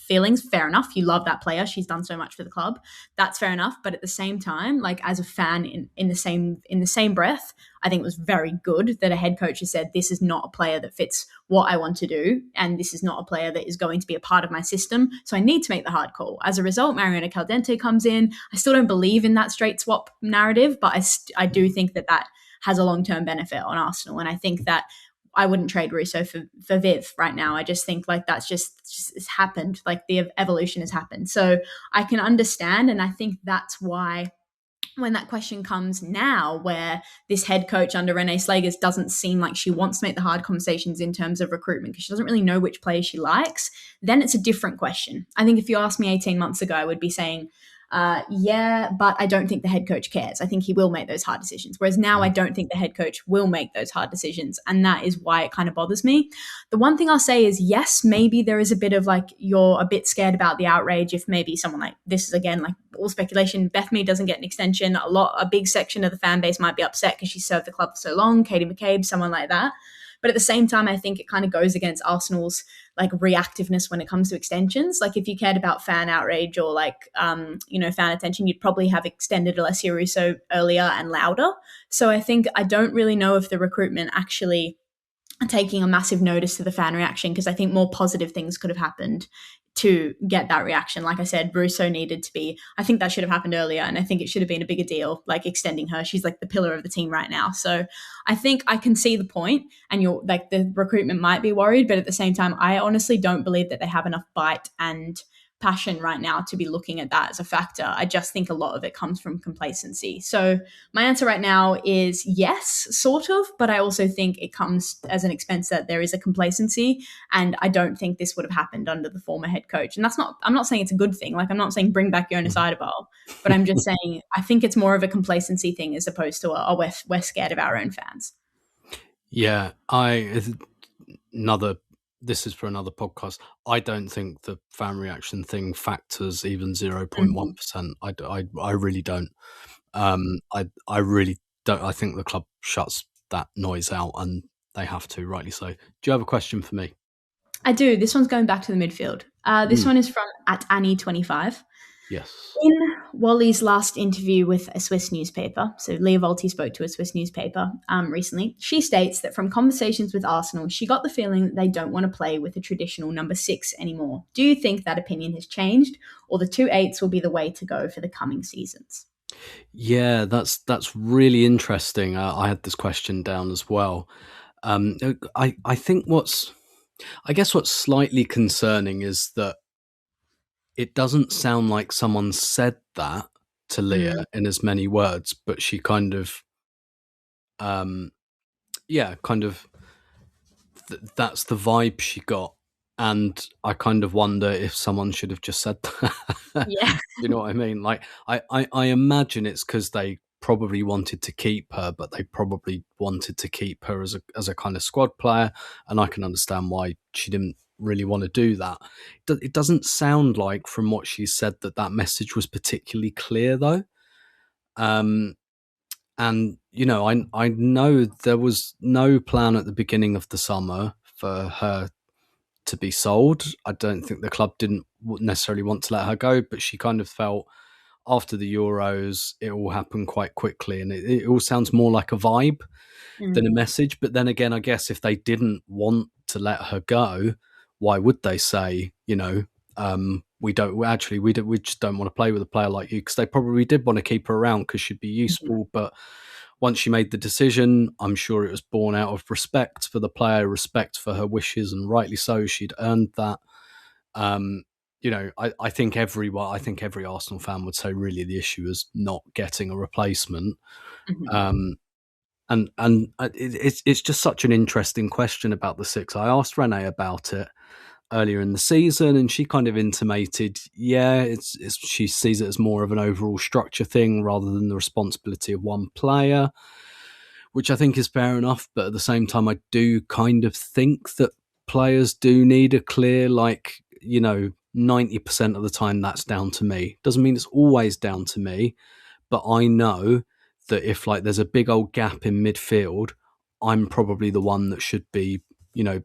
feelings, fair enough. You love that player; she's done so much for the club. That's fair enough. But at the same time, like as a fan, in the same breath, I think it was very good that a head coach has said, "This is not a player that fits what I want to do, and this is not a player that is going to be a part of my system. So I need to make the hard call." As a result, Mariana Caldente comes in. I still don't believe in that straight swap narrative, but I do think that has a long-term benefit on Arsenal, and I think that I wouldn't trade Russo for Viv right now. I just think like that's just it's happened. Like the evolution has happened. So I can understand, and I think that's why when that question comes now, where this head coach under Renee Slagers doesn't seem like she wants to make the hard conversations in terms of recruitment because she doesn't really know which players she likes, then it's a different question. I think if you asked me 18 months ago, I would be saying, yeah, but I don't think the head coach cares. I think he will make those hard decisions. Whereas now I don't think the head coach will make those hard decisions. And that is why it kind of bothers me. The one thing I'll say is, yes, maybe there is a bit of like, you're a bit scared about the outrage if maybe someone like, this is again, like all speculation, Beth Mead doesn't get an extension. A big section of the fan base might be upset because she served the club for so long. Katie McCabe, someone like that. But at the same time, I think it kind of goes against Arsenal's like reactiveness when it comes to extensions. Like if you cared about fan outrage or like, fan attention, you'd probably have extended Alessia Russo earlier and louder. So I think I don't really know if the recruitment actually taking a massive notice to the fan reaction, because I think more positive things could have happened to get that reaction. Like I said, Russo needed to be, I think that should have happened earlier, and I think it should have been a bigger deal, like extending her. She's like the pillar of the team right now. So I think I can see the point, and you're like, the recruitment might be worried, but at the same time, I honestly don't believe that they have enough bite and passion right now to be looking at that as a factor. I just think a lot of it comes from complacency. So my answer right now is yes, sort of, but I also think it comes as an expense that there is a complacency, and I don't think this would have happened under the former head coach. And I'm not saying it's a good thing. Like, I'm not saying bring back Jonas Eideball, but I'm just saying I think it's more of a complacency thing as opposed to we're scared of our own fans. Yeah, this is for another podcast. I don't think the fan reaction thing factors even 0.1%. I really don't. I really don't. I think the club shuts that noise out, and they have to, rightly so. Do you have a question for me? I do. This one's going back to the midfield. This one is from @Annie25. Yes. In Wally's last interview with a Swiss newspaper, so Leah Volti spoke to a Swiss newspaper recently, she states that from conversations with Arsenal, she got the feeling that they don't want to play with a traditional number 6 anymore. Do you think that opinion has changed, or the 2-8s will be the way to go for the coming seasons? Yeah, that's really interesting. I had this question down as well. I think what's slightly concerning is that it doesn't sound like someone said that to Leah in as many words, but she kind of, that's the vibe she got. And I kind of wonder if someone should have just said that. Yeah. You know what I mean? Like, I imagine it's because they probably wanted to keep her, but they probably wanted to keep her as a kind of squad player. And I can understand why she didn't really want to do that. It doesn't sound like, from what she said, that message was particularly clear, though. And you know, I know there was no plan at the beginning of the summer for her to be sold. I don't think the club didn't necessarily want to let her go, but she kind of felt after the Euros it all happened quite quickly, and it all sounds more like a vibe than a message. But then again, I guess if they didn't want to let her go, why would they say, you know, we just don't want to play with a player like you? Because they probably did want to keep her around because she'd be useful. But once she made the decision, I'm sure it was born out of respect for the player, respect for her wishes, and rightly so. She'd earned that. You know, I think every Arsenal fan would say really the issue is not getting a replacement. And it's just such an interesting question about the 6. I asked Renee about it earlier in the season, and she kind of intimated, she sees it as more of an overall structure thing rather than the responsibility of one player, which I think is fair enough. But at the same time, I do kind of think that players do need a clear, 90% of the time that's down to me. Doesn't mean it's always down to me, but I know that if there's a big old gap in midfield, I'm probably the one that should be,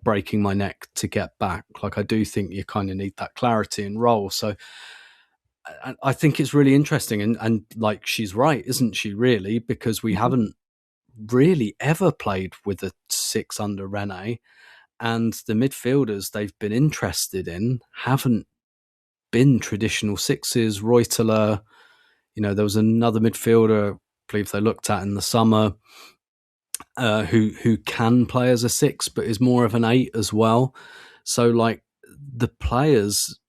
breaking my neck to get back. I do think you kind of need that clarity and role. So I think it's really interesting. And she's right, isn't she, really? Because we haven't really ever played with a 6 under Renee. And the midfielders they've been interested in haven't been traditional 6s. Reuteler, there was another midfielder, I believe they looked at in the summer, who can play as a 6 but is more of an 8 as well. So the players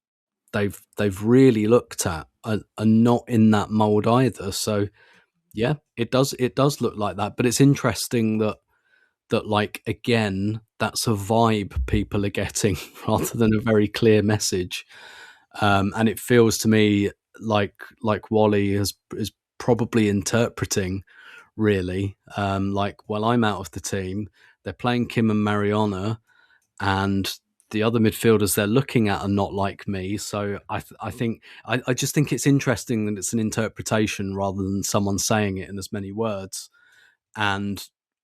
they've really looked at are not in that mold either. So yeah, it does look like that. But it's interesting that again, that's a vibe people are getting rather than a very clear message. And it feels to me like Wally is probably interpreting, really, I'm out of the team. They're playing Kim and Mariana, and the other midfielders they're looking at are not like me. So I just think it's interesting that it's an interpretation rather than someone saying it in as many words. And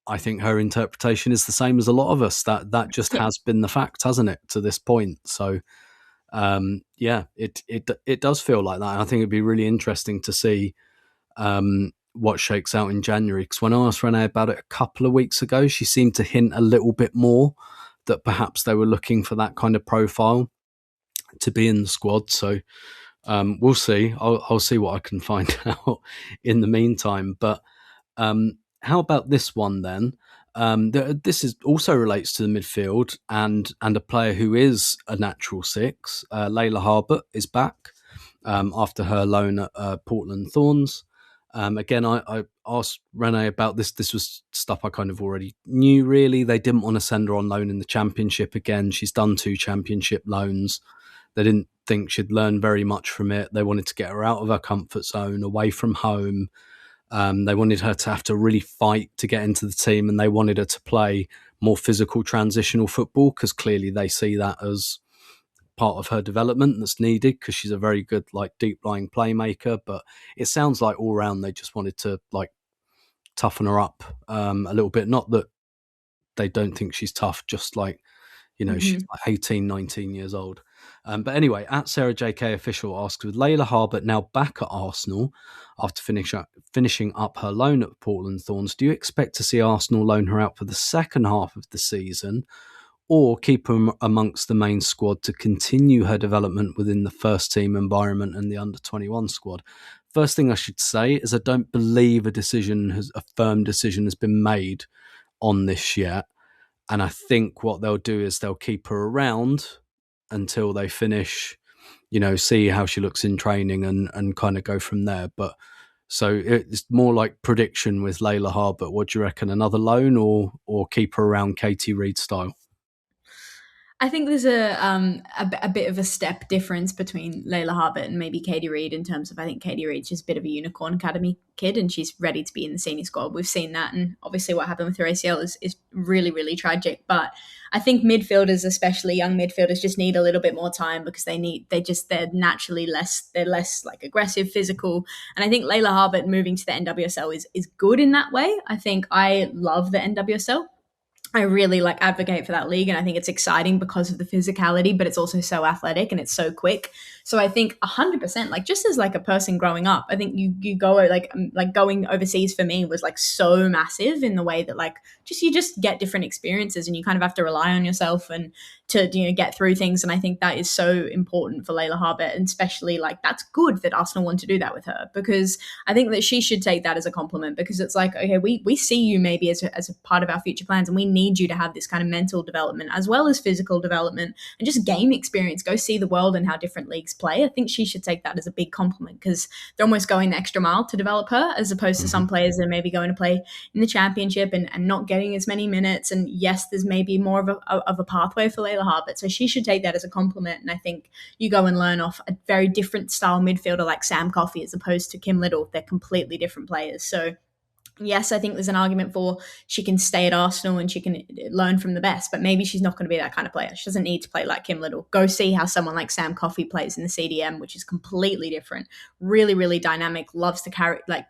I think her interpretation is the same as a lot of us. That just has been the fact, hasn't it, to this point? So it does feel like that. And I think it'd be really interesting to see what shakes out in January. Because when I asked Renee about it a couple of weeks ago, she seemed to hint a little bit more that perhaps they were looking for that kind of profile. to be in the squad. So we'll see. I'll see what I can find out in the meantime. But how about this one then? This is also relates to the midfield and a player who is a natural six. Layla Harbert is back after her loan at Portland Thorns. Again, I asked Renee about this. This was stuff I kind of already knew, really. They didn't want to send her on loan in the Championship again. She's done 2 Championship loans. They didn't think she'd learn very much from it. They wanted to get her out of her comfort zone, away from home. They wanted her to have to really fight to get into the team, and they wanted her to play more physical transitional football because clearly they see that as part of her development that's needed because she's a very good like deep lying playmaker. But it sounds like all round they just wanted to like toughen her up a little bit. Not that they don't think she's tough, just like, you know, she's like 18, 19 years old. But anyway, at Sarah JK Official asks, with Layla Harbert now back at Arsenal after finishing up her loan at Portland Thorns, do you expect to see Arsenal loan her out for the second half of the season or keep her amongst the main squad to continue her development within the first team environment and the under-21 squad? First thing I should say is I don't believe a firm decision has been made on this yet. And I think what they'll do is they'll keep her around until they finish, you know, see how she looks in training and kind of go from there. But so it's more like prediction with Layla Harbert. What do you reckon? Another loan or keep her around Katie Reid style? I think there's a bit of a step difference between Layla Harbert and maybe Katie Reid in terms of, I think Katie Reid's just a bit of a unicorn academy kid and she's ready to be in the senior squad. We've seen that, and obviously what happened with her ACL is really, really tragic. But I think midfielders, especially young midfielders, just need a little bit more time because they're naturally less like aggressive, physical. And I think Layla Harbert moving to the NWSL is good in that way. I think I love the NWSL. I really like advocate for that league, and I think it's exciting because of the physicality, but it's also so athletic and it's so quick. So I think 100%, like just as like a person growing up, I think you go like going overseas for me was like so massive in the way that like you just get different experiences and you kind of have to rely on yourself and to, you know, get through things. And I think that is so important for Layla Harbert, and especially like that's good that Arsenal want to do that with her, because I think that she should take that as a compliment, because it's like, okay, we see you maybe as a part of our future plans, and we need you to have this kind of mental development as well as physical development and just game experience. Go see the world and how different leagues play. I think she should take that as a big compliment because they're almost going the extra mile to develop her, as opposed to some players that are maybe going to play in the Championship and not getting as many minutes. And yes, there's maybe more of a pathway for Layla Harbert. So she should take that as a compliment. And I think you go and learn off a very different style midfielder like Sam Coffey as opposed to Kim Little. They're completely different players. So yes, I think there's an argument for she can stay at Arsenal and she can learn from the best, but maybe she's not going to be that kind of player. She doesn't need to play like Kim Little. Go see how someone like Sam Coffey plays in the CDM, which is completely different. Really, really dynamic, loves to carry, like,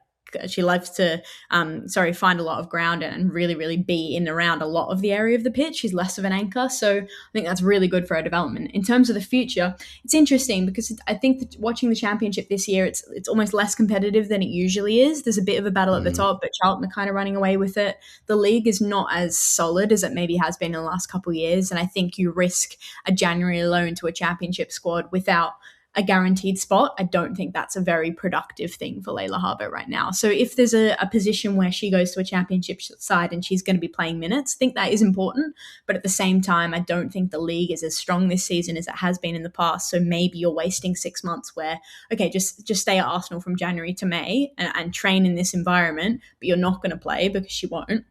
she loves to find a lot of ground and really, really be in and around a lot of the area of the pitch. She's less of an anchor. So I think that's really good for her development. In terms of the future, it's interesting because I think that watching the Championship this year, it's almost less competitive than it usually is. There's a bit of a battle at the top, but Charlton are kind of running away with it. The league is not as solid as it maybe has been in the last couple of years. And I think you risk a January loan to a Championship squad without a guaranteed spot. I don't think that's a very productive thing for Layla Harbert right now. So if there's a position where she goes to a Championship side and she's going to be playing minutes, I think that is important. But at the same time, I don't think the league is as strong this season as it has been in the past. So maybe you're wasting 6 months where, okay, just stay at Arsenal from January to May and train in this environment, but you're not going to play because she won't.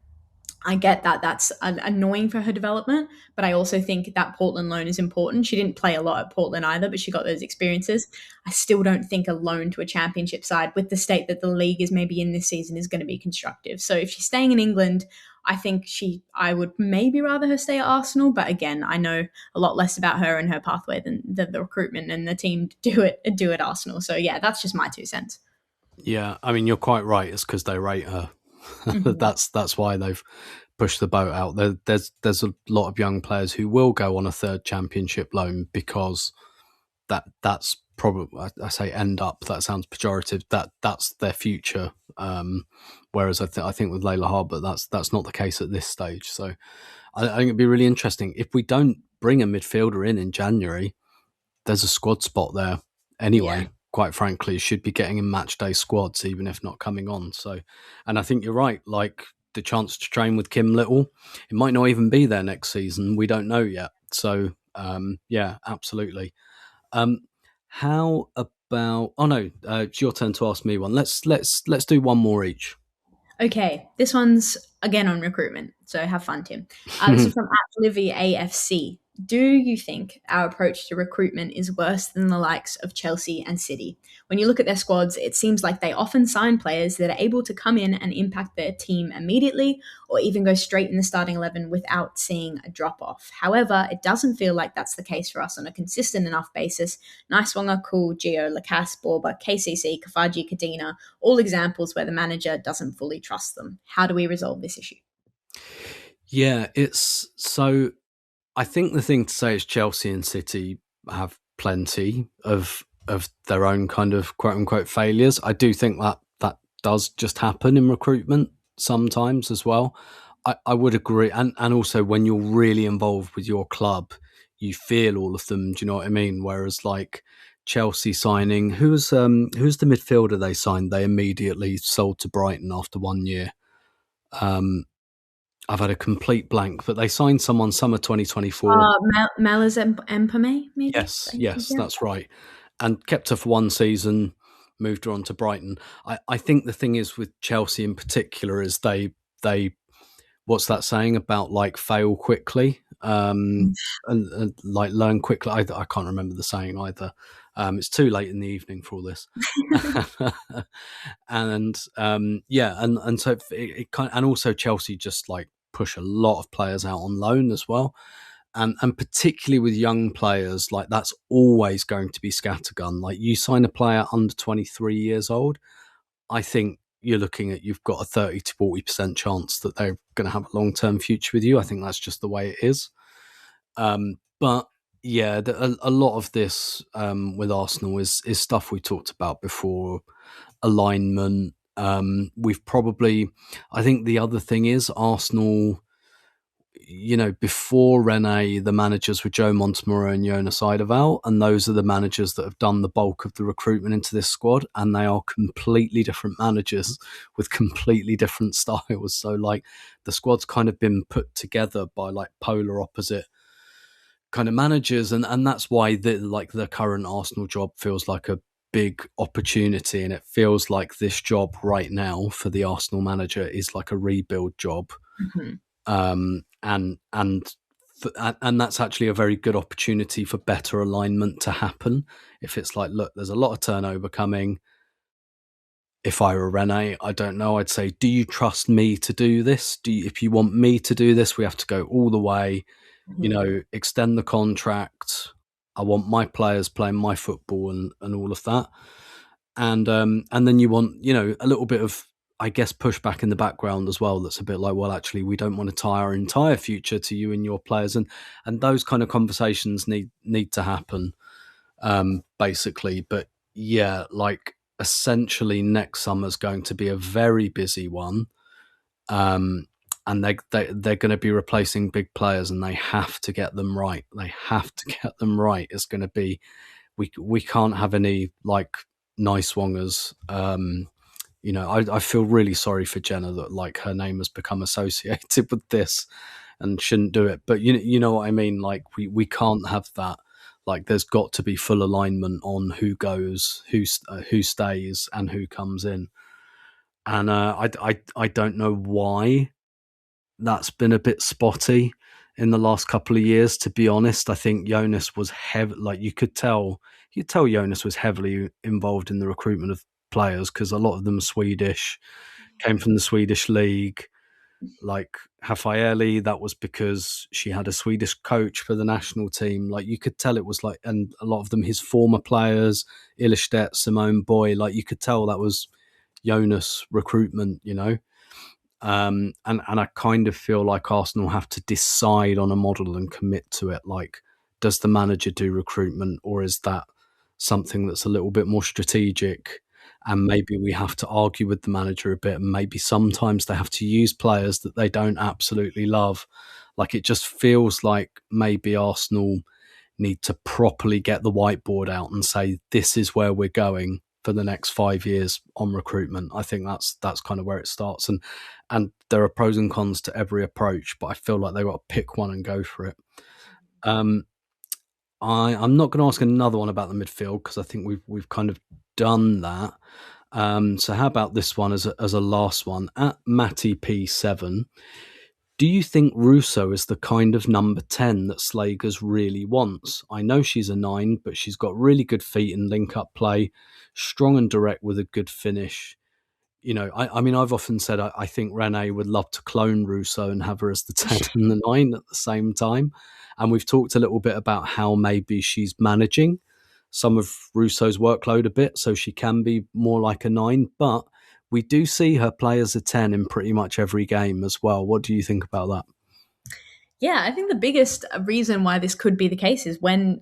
I get that that's annoying for her development, but I also think that Portland loan is important. She didn't play a lot at Portland either, but she got those experiences. I still don't think a loan to a Championship side with the state that the league is maybe in this season is going to be constructive. So if she's staying in England, I think I would maybe rather her stay at Arsenal. But again, I know a lot less about her and her pathway than the recruitment and the team do at Arsenal. So yeah, that's just my 2 cents. Yeah, I mean, you're quite right. It's because they rate her. That's why they've pushed the boat out. There's a lot of young players who will go on a third Championship loan because that's probably, I say end up, that sounds pejorative, that's their future. Whereas I think with Layla Harbert, that's not the case at this stage. So I think it'd be really interesting if we don't bring a midfielder in January. there's a squad spot there anyway. Quite frankly, should be getting in match day squads, even if not coming on. So, and I think you're right. Like the chance to train with Kim Little, it might not even be there next season. We don't know yet. So, yeah, absolutely. How about? Oh no, it's your turn to ask me one. Let's do one more each. Okay, this one's again on recruitment, so have fun, Tim. This is from Livy AFC. Do you think our approach to recruitment is worse than the likes of Chelsea and City? When you look at their squads, it seems like they often sign players that are able to come in and impact their team immediately, or even go straight in the starting 11 without seeing a drop off. However, it doesn't feel like that's the case for us on a consistent enough basis. Niswanger, Cool, Gio, Lacasse, Borba, KCC, Kafaji, Kadena, all examples where the manager doesn't fully trust them. How do we resolve this issue? Yeah, it's so. I think the thing to say is Chelsea and City have plenty of their own kind of quote unquote failures. I do think that does just happen in recruitment sometimes as well. I would agree, and also when you're really involved with your club, you feel all of them. Do you know what I mean? Whereas like Chelsea signing, who's the midfielder they signed? They immediately sold to Brighton after 1 year. I've had a complete blank, but they signed someone summer 2024. Melas Empame, maybe? Yes, that's right. And kept her for 1 season, moved her on to Brighton. I think the thing is with Chelsea in particular is they what's that saying about like fail quickly and like learn quickly? I can't remember the saying either. It's too late in the evening for all this. And so it kind of, and also Chelsea just like push a lot of players out on loan as well. And particularly with young players, like that's always going to be scattergun. Like you sign a player under 23 years old, I think you're looking at you've got a 30 to 40% chance that they're going to have a long-term future with you. I think that's just the way it is. But yeah, a lot of this with Arsenal is stuff we talked about before, alignment. We've probably, I think the other thing is Arsenal, you know, before Rene, the managers were Joe Montemurro and Jonas Eidevall, and those are the managers that have done the bulk of the recruitment into this squad, and they are completely different managers with completely different styles. So, like, the squad's kind of been put together by like polar opposite kind of managers, and that's why the current Arsenal job feels like a big opportunity, and it feels like this job right now for the Arsenal manager is like a rebuild job. Mm-hmm. And that's actually a very good opportunity for better alignment to happen. If it's like, look, there's a lot of turnover coming. If I were Rene, I don't know, I'd say, do you trust me to do this? If you want me to do this, we have to go all the way, Mm-hmm. you know, extend the contract. I want my players playing my football and all of that. And then you want, you know, a little bit of, I guess, pushback in the background as well. That's a bit like, well, actually, we don't want to tie our entire future to you and your players, and those kind of conversations need to happen, basically. But yeah, like essentially, next summer's going to be a very busy one, and they're going to be replacing big players, and they have to get them right. They have to get them right. It's going to be we can't have any like nice wongers. You know, I feel really sorry for Jenna that like her name has become associated with this and shouldn't do it. But you know what I mean? Like we can't have that. Like there's got to be full alignment on who goes, who stays, and who comes in. And I don't know why that's been a bit spotty in the last couple of years. To be honest, I think Jonas was like you could tell Jonas was heavily involved in the recruitment of players because a lot of them are Swedish, came from the Swedish league. Like Rafaeli, that was because she had a Swedish coach for the national team. Like you could tell it was like, and a lot of them his former players, Ilestedt, Simone Boy. Like you could tell that was Jonas recruitment, you know. And I kind of feel like Arsenal have to decide on a model and commit to it. Like, does the manager do recruitment, or is that something that's a little bit more strategic? And maybe we have to argue with the manager a bit, and maybe sometimes they have to use players that they don't absolutely love. Like, it just feels like maybe Arsenal need to properly get the whiteboard out and say, this is where we're going for the next 5 years on recruitment. I think that's kind of where it starts. And there are pros and cons to every approach, but I feel like they've got to pick one and go for it. I'm not going to ask another one about the midfield because I think we've kind of done that. So how about this one as a last one? At Matty P7, do you think Russo is the kind of number 10 that Slagers really wants? I know she's a 9, but she's got really good feet and link-up play, strong and direct with a good finish. You know, I mean, I've often said I think Renee would love to clone Russo and have her as the 10 and the 9 at the same time. And we've talked a little bit about how maybe she's managing some of Russo's workload a bit, so she can be more like a 9. But we do see her play as a 10 in pretty much every game as well. What do you think about that? Yeah, I think the biggest reason why this could be the case is when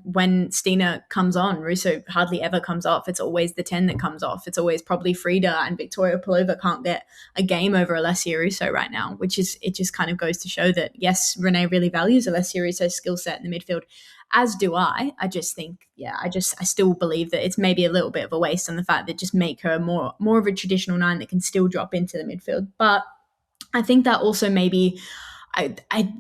Stina comes on, Russo hardly ever comes off. It's always the 10 that comes off. It's always probably Frida, and Victoria Pelova can't get a game over Alessia Russo right now, it just kind of goes to show that, yes, Renee really values Alessia Russo's skill set in the midfield, as do I. I just think, I still believe that it's maybe a little bit of a waste on the fact that just make her more of a traditional 9 that can still drop into the midfield. But I think that also maybe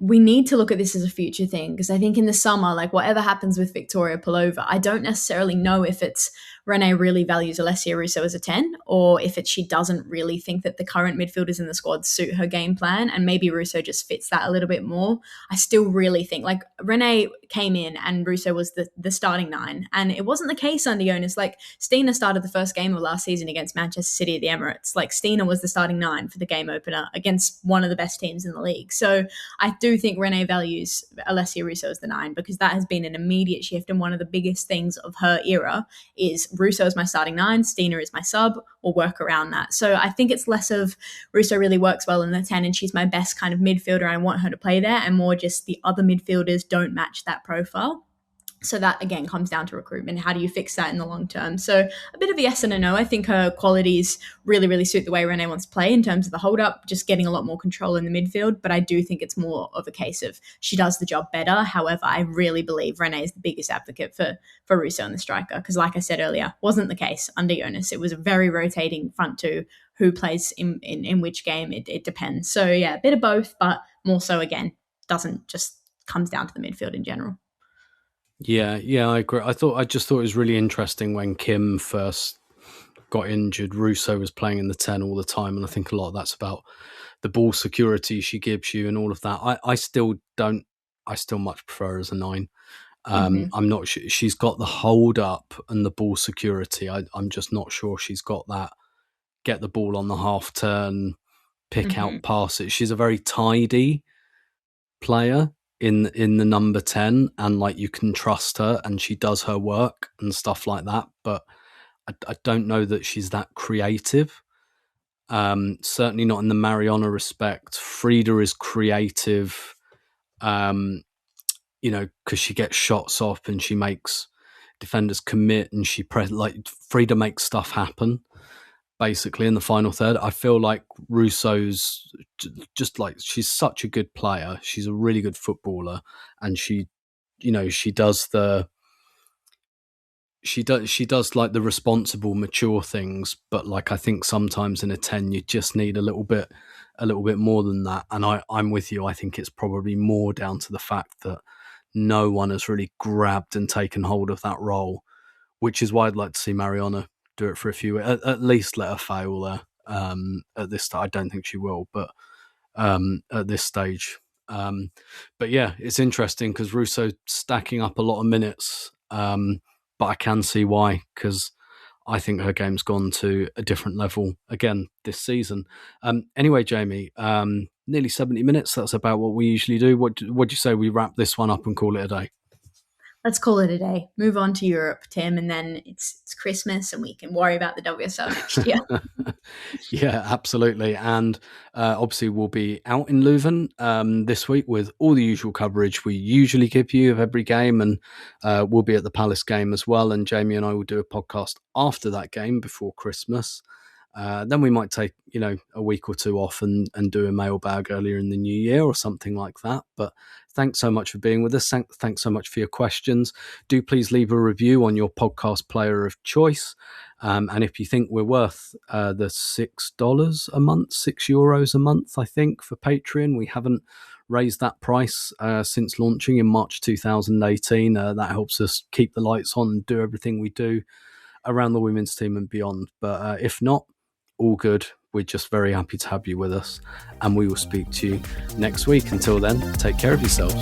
we need to look at this as a future thing, because I think in the summer, like whatever happens with Victoria Pelova, I don't necessarily know if it's Renee really values Alessia Russo as a 10, or if she doesn't really think that the current midfielders in the squad suit her game plan, and maybe Russo just fits that a little bit more. I still really think, like, Renee came in and Russo was the starting 9, and it wasn't the case under Jonas. Like, Stina started the first game of last season against Manchester City at the Emirates. Like, Stina was the starting 9 for the game opener against one of the best teams in the league. So I do think Renee values Alessia Russo as the 9, because that has been an immediate shift, and one of the biggest things of her era is Russo is my starting 9, Stina is my sub, or work around that. So I think it's less of Russo really works well in the 10 and she's my best kind of midfielder, I want her to play there, and more just the other midfielders don't match that profile. So that, again, comes down to recruitment. How do you fix that in the long term? So a bit of a yes and a no. I think her qualities really, really suit the way Renee wants to play in terms of the hold-up, just getting a lot more control in the midfield. But I do think it's more of a case of she does the job better. However, I really believe Renee is the biggest advocate for Russo and the striker, because like I said earlier, wasn't the case under Jonas. It was a very rotating front two. Who plays in which game, it depends. So yeah, a bit of both, but more so, again, comes down to the midfield in general. Yeah, I agree. I just thought it was really interesting when Kim first got injured. Russo was playing in the 10 all the time, and I think a lot of that's about the ball security she gives you and all of that. I still much prefer her as a 9. I'm not sure she's got the hold up and the ball security. I'm just not sure she's got that. Get the ball on the half turn, pick out passes. She's a very tidy player in the number 10, and like you can trust her and she does her work and stuff like that, but I don't know that she's that creative. Certainly not in the Mariona respect. Frida is creative, because she gets shots off and she makes defenders commit, and Frida makes stuff happen basically in the final third. I feel like Russo's just like, she's such a good player. She's a really good footballer, and she does like the responsible, mature things. But like, I think sometimes in a 10, you just need a little bit more than that. And I'm with you. I think it's probably more down to the fact that no one has really grabbed and taken hold of that role, which is why I'd like to see Mariona do it for a few, at least let her fail there. At this stage, I don't think she will, but at this stage. But yeah, it's interesting because Russo stacking up a lot of minutes, but I can see why, because I think her game's gone to a different level again this season. Anyway, Jamie, nearly 70 minutes. That's about what we usually do. What do you say we wrap this one up and call it a day? Let's call it a day. Move on to Europe, Tim, and then it's Christmas and we can worry about the WSL next year. Yeah, absolutely. And obviously we'll be out in Leuven this week with all the usual coverage we usually give you of every game, and we'll be at the Palace game as well. And Jamie and I will do a podcast after that game before Christmas. Then we might take, a week or two off and do a mailbag earlier in the new year or something like that. But thanks so much for being with us. Thanks so much for your questions. Do please leave a review on your podcast player of choice. And if you think we're worth the $6 a month, €6 a month, I think, for Patreon, we haven't raised that price since launching in March 2018. That helps us keep the lights on and do everything we do around the women's team and beyond. But if not, all good. We're just very happy to have you with us, and we will speak to you next week. Until then, take care of yourselves.